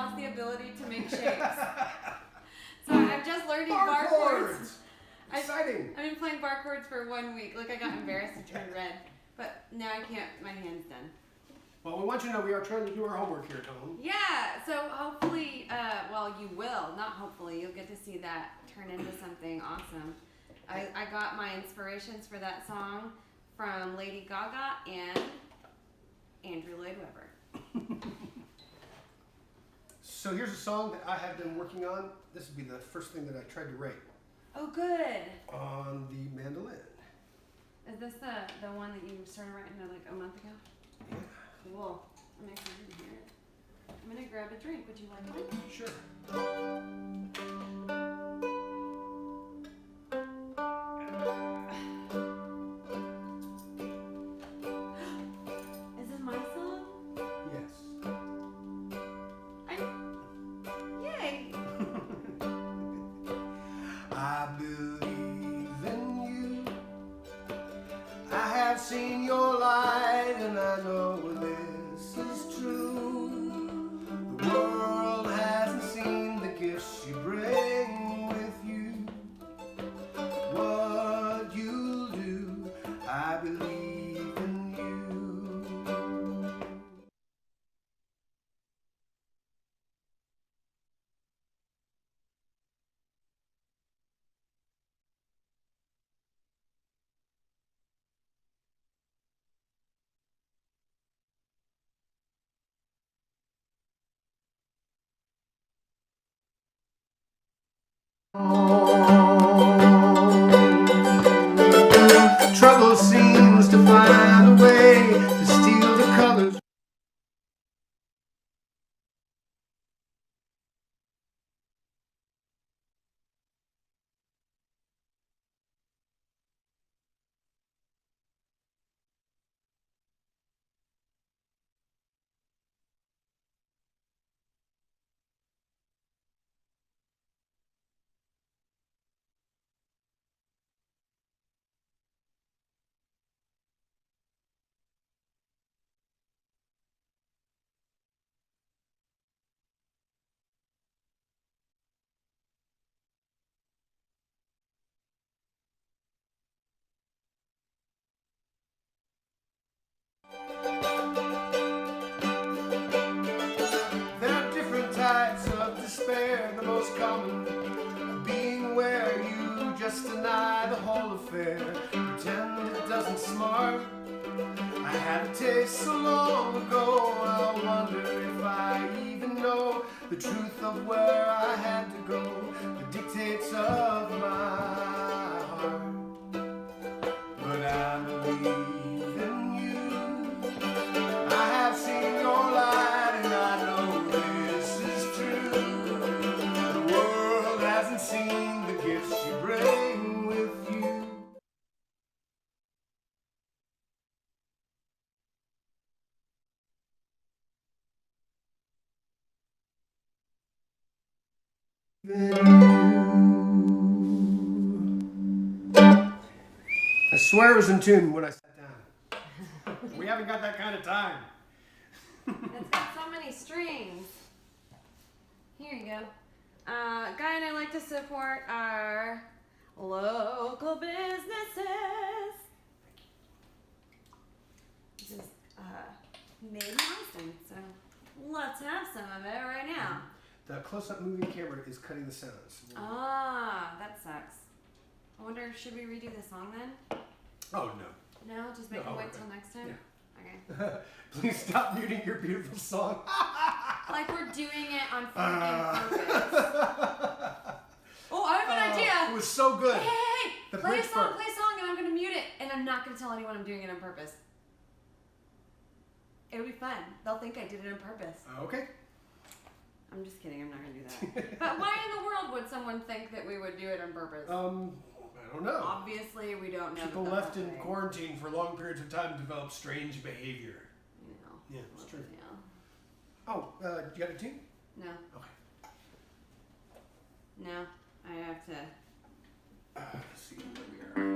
lost the ability to make shapes. So I'm just learning bar chords. Exciting. I've been playing bar chords for 1 week. Look, I got embarrassed and turned red. But now I can't, my hand's done. Well, we want you to know we are trying to do our homework here, Tom. Yeah, so hopefully, well, you will, not hopefully, you'll get to see that turn into something awesome. I got my inspirations for that song from Lady Gaga and Andrew Lloyd Webber. So here's a song that I have been working on. This would be the first thing that I tried to write. Oh, good. On the mandolin. Is this the one that you started writing like a month ago? Yeah. Cool. I'm excited to hear it. I'm gonna grab a drink. Would you like one? Sure. Is this my song? Yes. Yay! I believe in you. I have seen your light and I know this is true. The world hasn't seen the gifts you bring with you. What you'll do, I believe in you. Trouble seems to find a way to steal the colors. There are different types of despair, the most common being where you just deny the whole affair, pretend it doesn't smart. I had a taste so long ago, I wonder if I even know the truth of where I had to go, the dictates of my heart. But I believe in you. I have seen your light and I know this is true. The world hasn't seen the gifts you bring with you. I swear it was in tune when I sat down. We haven't got that kind of time. It's got so many strings. Here you go. Guy and I like to support our local businesses. This is made in Austin, so let's have some of it right now. The close-up moving camera is cutting the sounds. Ah, that sucks. I wonder, should we redo the song then? Oh, no. No, just make No, it wait okay. till next time? Yeah. Okay. Please stop muting your beautiful song. Like we're doing it on freaking purpose. Oh, I have an idea. It was so good. Hey, The play a bridge song, part. and I'm gonna mute it, and I'm not gonna tell anyone I'm doing it on purpose. It'll be fun. They'll think I did it on purpose. Okay. I'm just kidding. I'm not gonna do that. But why in the world would someone think that we would do it on purpose? I don't know. Obviously, we don't know. People that left that's in happening. quarantine for long periods of time develop strange behavior. You know. Yeah, it's true. Yeah. Oh, you got a tune? No. Okay. No. I have to. Let's see where we are.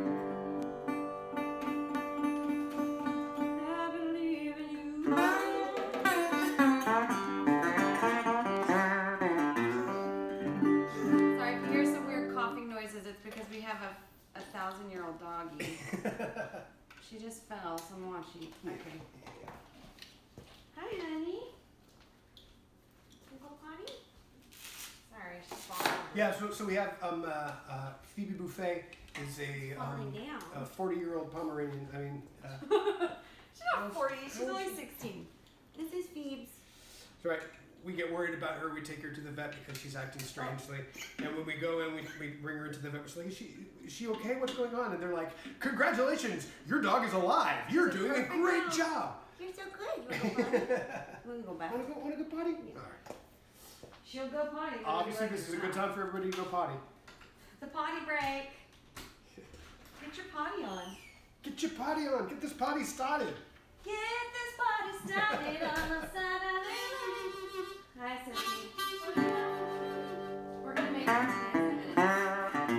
I believe in you. She just fell, so I'm watching. Okay. Hi, honey. You go potty? Sorry, she's falling. Yeah, so we have Phoebe Buffet is a Falling down. 40-year-old Pomeranian. I mean, She's not 40. She's only 16. This is Phoebe's. that's right. We get worried about her. We take her to the vet because she's acting strangely. And when we go in, we bring her into the vet. We're like, is she okay? What's going on? And they're like, congratulations, your dog is alive. You're doing a great job. You're so good. You want to go potty? Want to go back? Want to go potty? Yeah. All right. She'll go potty. Obviously, this is a good time for everybody to go potty. The potty break. Get your potty on. Get your potty on. Get this potty started. Get this party started on a Saturday night. Hi, Sophie. We're gonna make it in a minute.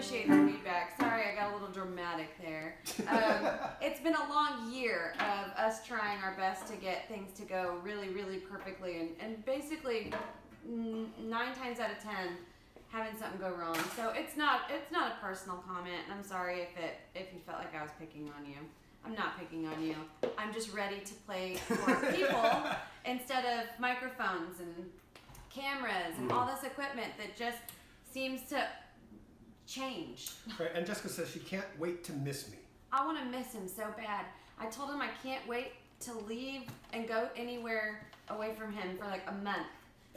appreciate the feedback. Sorry, I got a little dramatic there. It's been a long year of us trying our best to get things to go really, really perfectly, and basically 9 times out of 10 having something go wrong. So it's not a personal comment, and I'm sorry if you felt like I was picking on you. I'm not picking on you. I'm just ready to play for people instead of microphones and cameras and all this equipment that just seems to change. Right, and Jessica says she can't wait to miss me. I want to miss him so bad. I told him I can't wait to leave and go anywhere away from him for like a month,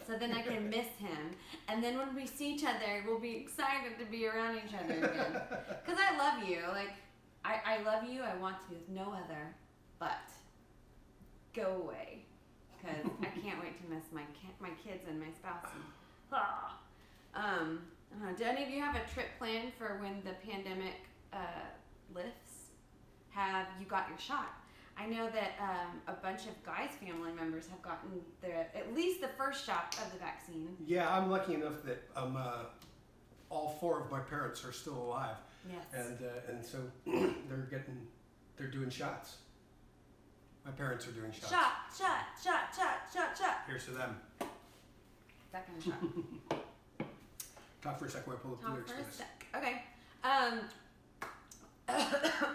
so then I can miss him. And then when we see each other, we'll be excited to be around each other again. Because I love you. Like, I love you. I want to be with no other, but go away. Because I can't wait to miss my kids and my spouse. Do any of you have a trip planned for when the pandemic lifts? Have you got your shot? I know that a bunch of Guy's family members have gotten at least the first shot of the vaccine. Yeah, I'm lucky enough that all 4 of my parents are still alive. Yes. And so they're doing shots. My parents are doing shots. Shot. Here's to them. That kind of shot. Talk for a second while I pull up the lyrics for this. Okay.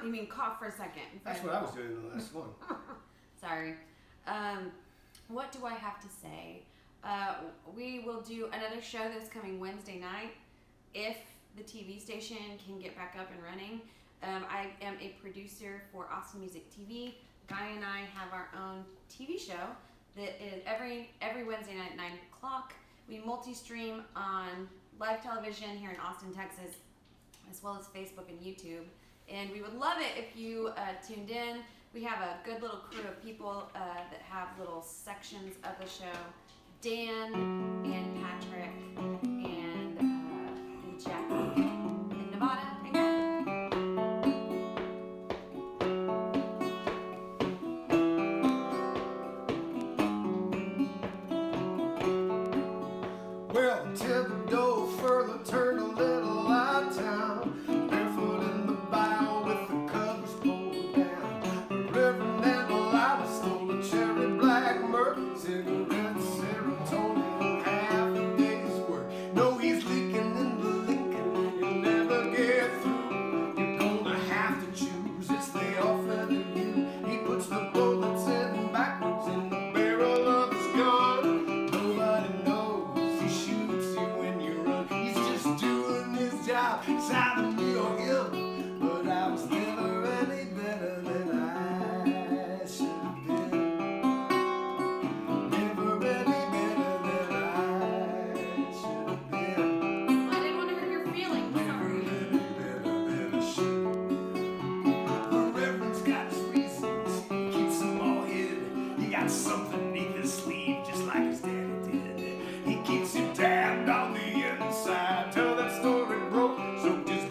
You mean cough for a second? That's what I was doing in the last one. Sorry. What do I have to say? We will do another show this coming Wednesday night if the TV station can get back up and running. I am a producer for Austin Music TV. Guy and I have our own TV show that is every Wednesday night at 9 o'clock. We multi-stream on live television here in Austin, Texas, as well as Facebook and YouTube. And we would love it if you tuned in. We have a good little crew of people that have little sections of the show. Dan and Patrick and Jackie and Nevada and Guy. Well, till the door further turned a little out town, barefoot in the bow with the covers pulled down. The Reverend and Delilah stole a cherry black myrrh, cigarettes, serotonin, half a day's work. No, he's leaking in the Lincoln, you'll never get through. You're gonna have to choose, it's the orphan in you. He puts the bullets in backwards in the barrel of his gun. Nobody knows he shoots you when you run. He's just doing his job. It's either me or him, but I was never any better than I should have been. Never any better than I should have been. I didn't want to hurt your feelings. Sorry. Any better than I should. The Reverend's got his reasons, he keeps them all hid. He got something beneath his sleeve, just like his daddy did. He keeps you damned on the inside till that story broke. So just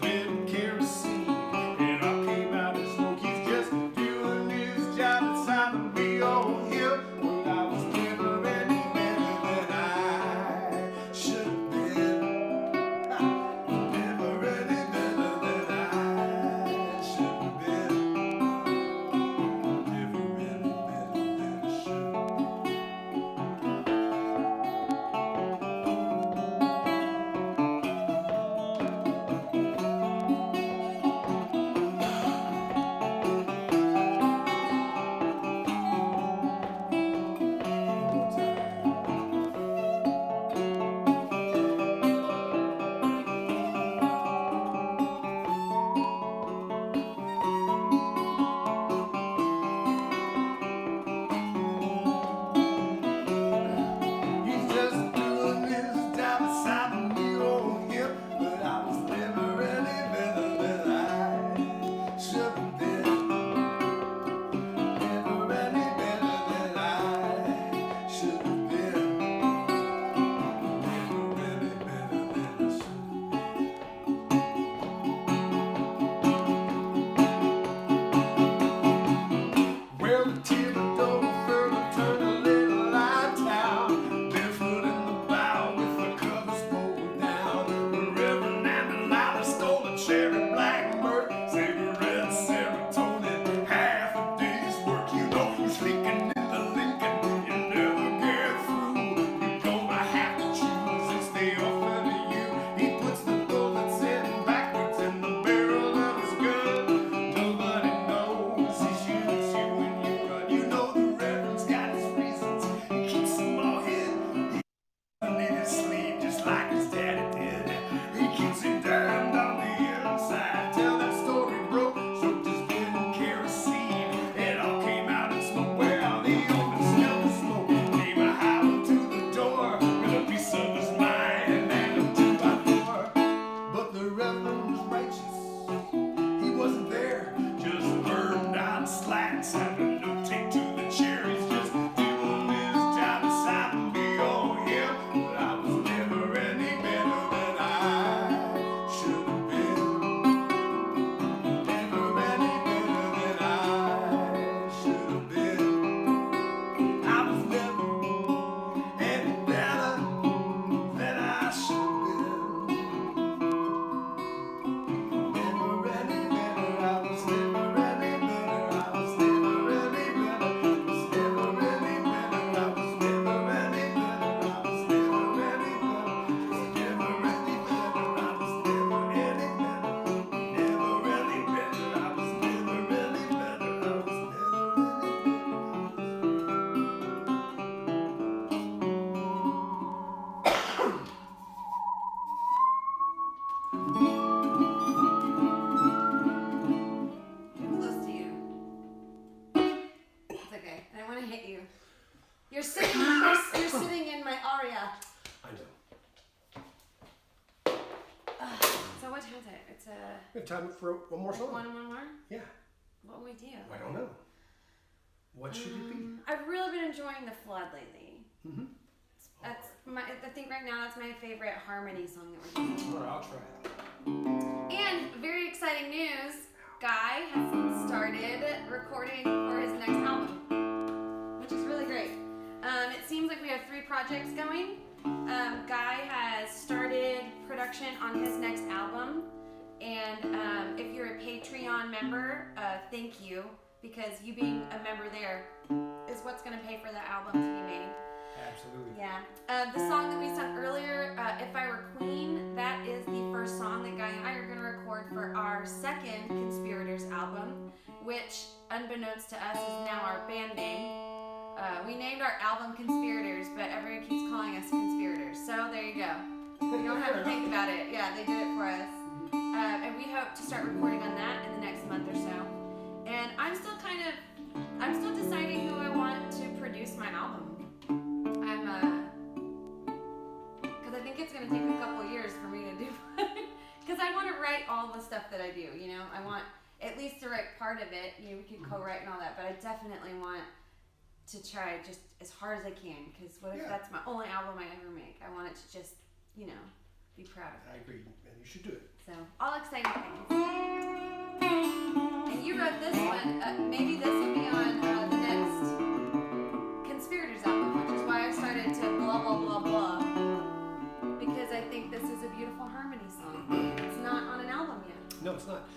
Too close to you. It's okay. I don't want to hit you. You're sitting in my aria. I know. So what time is it? It's We have time for one more song. one more? Yeah. What will we do? I don't know. What should it be? I've really been enjoying The Flood lately. Mm-hmm. I think right now that's my favorite harmony song that we're doing. All right, I'll try it. And very exciting news, Guy has started recording for his next album, which is really great. It seems like we have 3 projects going. Guy has started production on his next album, and if you're a Patreon member, thank you, because you being a member there is what's going to pay for the album to be made. Absolutely. Yeah. The song that we sung earlier, If I Were Queen, that is the first song that Guy and I are going to record for our second Conspirators album, which, unbeknownst to us, is now our band name. We named our album Conspirators, but everyone keeps calling us Conspirators. So there you go. You don't have to think about it. Yeah, they did it for us. And we hope to start recording on that in the next month or so. And I'm still deciding who I want to produce my album. Because I think it's going to take a couple of years for me to do it. Because I want to write all the stuff that I do, you know. I want at least to write part of it. You know, we can co-write and all that, but I definitely want to try just as hard as I can, because what if that's my only album I ever make? I want it to just, you know, be proud of it. I agree, and you should do it. So, all exciting things. And you wrote this one. Maybe this will be on the next Conspirators album, which is why I started to blah, blah, blah, blah. Because I think this is a beautiful harmony song. It's not on an album yet. No, it's not.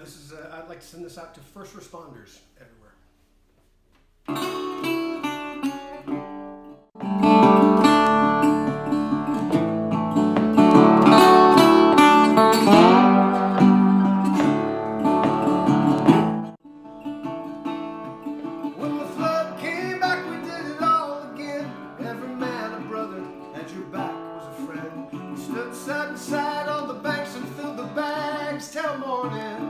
This is. I'd like to send this out to first responders everywhere. When the flood came back, we did it all again. Every man a brother, at your back was a friend. We stood side by side on the banks and filled the bags till morning.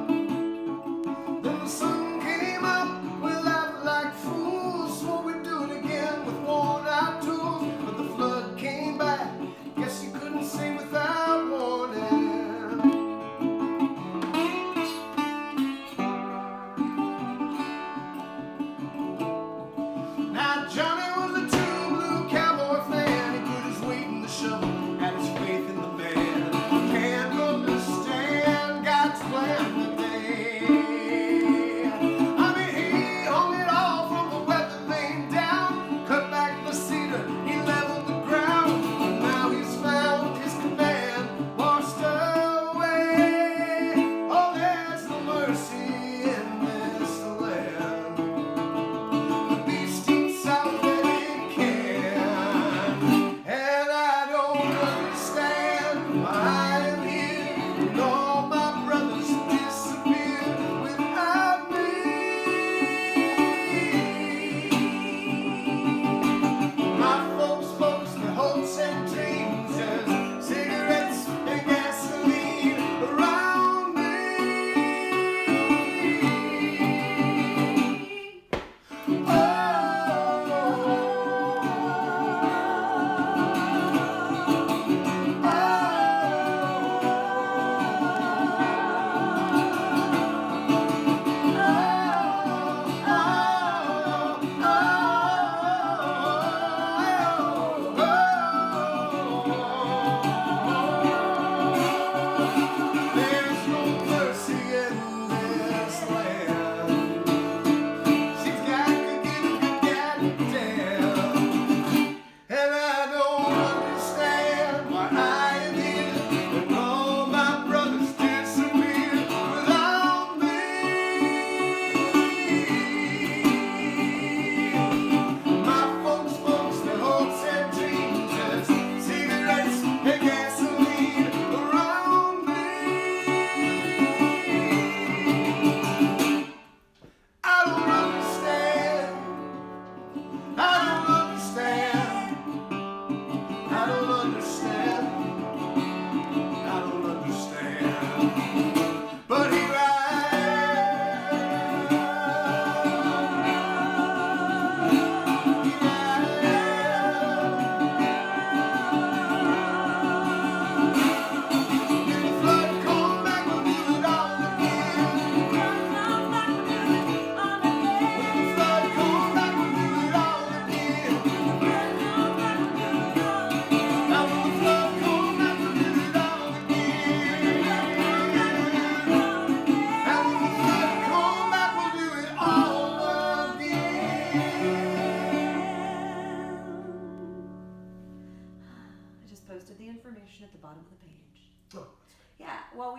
Then the sun came up, we laughed like fools, swore we'd do it again with worn out tools. But the flood came back, guess you couldn't see without warning. Now Johnny was a true blue cowboy fan. He put his weight in the shovel, had his faith in the man. Can't understand God's plan today. I mean, he hung it all from the weather vane down, cut back the cedar, he leveled the ground. But now he's found his command washed away. Oh, there's no mercy in this land. The beast eats out that it can, and I don't understand why I'm here and all my brothers disappeared without me. My folks, their hopes and dreams, there's cigarettes and gasoline around me.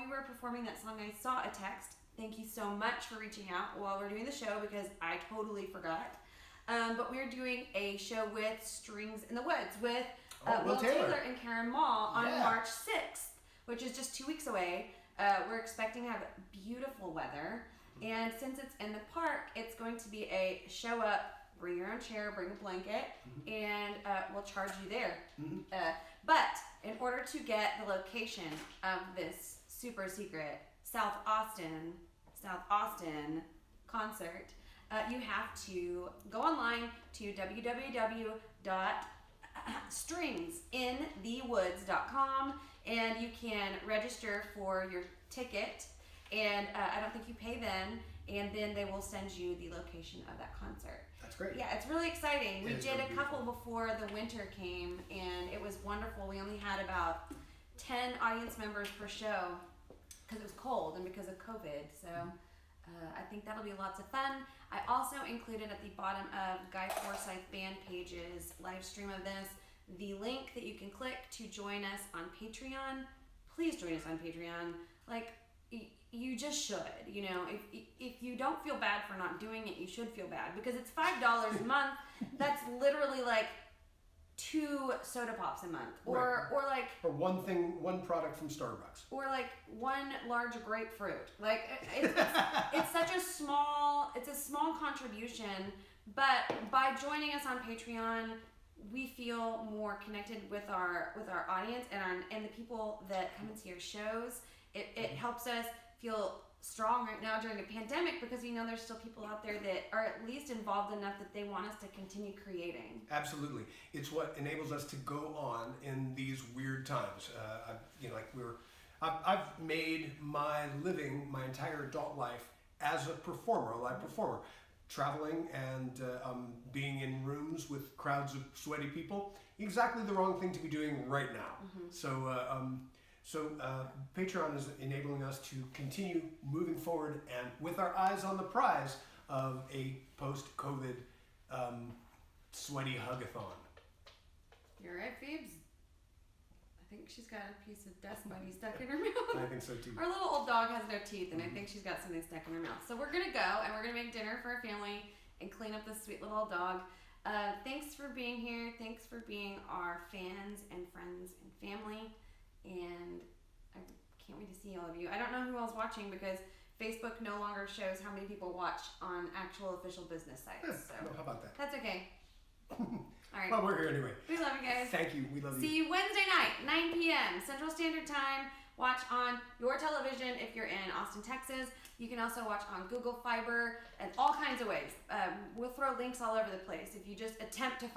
we were performing that song, I saw a text. Thank you so much for reaching out while we're doing the show because I totally forgot. But we're doing a show with Strings in the Woods with Will Taylor and Karen Mall on March 6th, which is just 2 weeks away. We're expecting to have beautiful weather. And since it's in the park, it's going to be a show up, bring your own chair, bring a blanket, and we'll charge you there. But in order to get the location of this super secret South Austin concert, you have to go online to www.stringsinthewoods.com and you can register for your ticket. And I don't think you pay then, and then they will send you the location of that concert. That's great. Yeah, it's really exciting. We did a couple before the winter came, and it was wonderful. We only had about 10 audience members per show because it was cold and because of COVID. So I think that'll be lots of fun. I also included at the bottom of Guy Forsyth band page's live stream of this the link that you can click to join us on Patreon. Please join us on Patreon. Like, you just should, you know, if you don't feel bad for not doing it, you should feel bad because it's $5 a month. That's literally like 2 soda pops a month, or one product from Starbucks, or like 1 large grapefruit. Like it's such a small contribution, but by joining us on Patreon, we feel more connected with our audience and the people that come and see our shows. It helps us feel strong right now during a pandemic because we know there's still people out there that are at least involved enough that they want us to continue creating. Absolutely. It's what enables us to go on in these weird times. I've made my living my entire adult life as a performer, a live performer, traveling and being in rooms with crowds of sweaty people. Exactly the wrong thing to be doing right now. So Patreon is enabling us to continue moving forward and with our eyes on the prize of a post-COVID sweaty hug-a-thon. You're right, Phoebes. I think she's got a piece of dust bunny stuck in her mouth. I think so too. Our little old dog has no teeth, and I think she's got something stuck in her mouth. So we're going to go, and we're going to make dinner for our family and clean up this sweet little dog. Thanks for being here. Thanks for being our fans and friends and family. And I can't wait to see all of you. I don't know who else is watching because Facebook no longer shows how many people watch on actual official business sites. So well, how about that? That's okay. All right. Well, we're here anyway. We love you guys. Thank you. We love you. See you Wednesday night, 9 p.m. Central Standard Time. Watch on your television if you're in Austin, Texas. You can also watch on Google Fiber and all kinds of ways. We'll throw links all over the place if you just attempt to find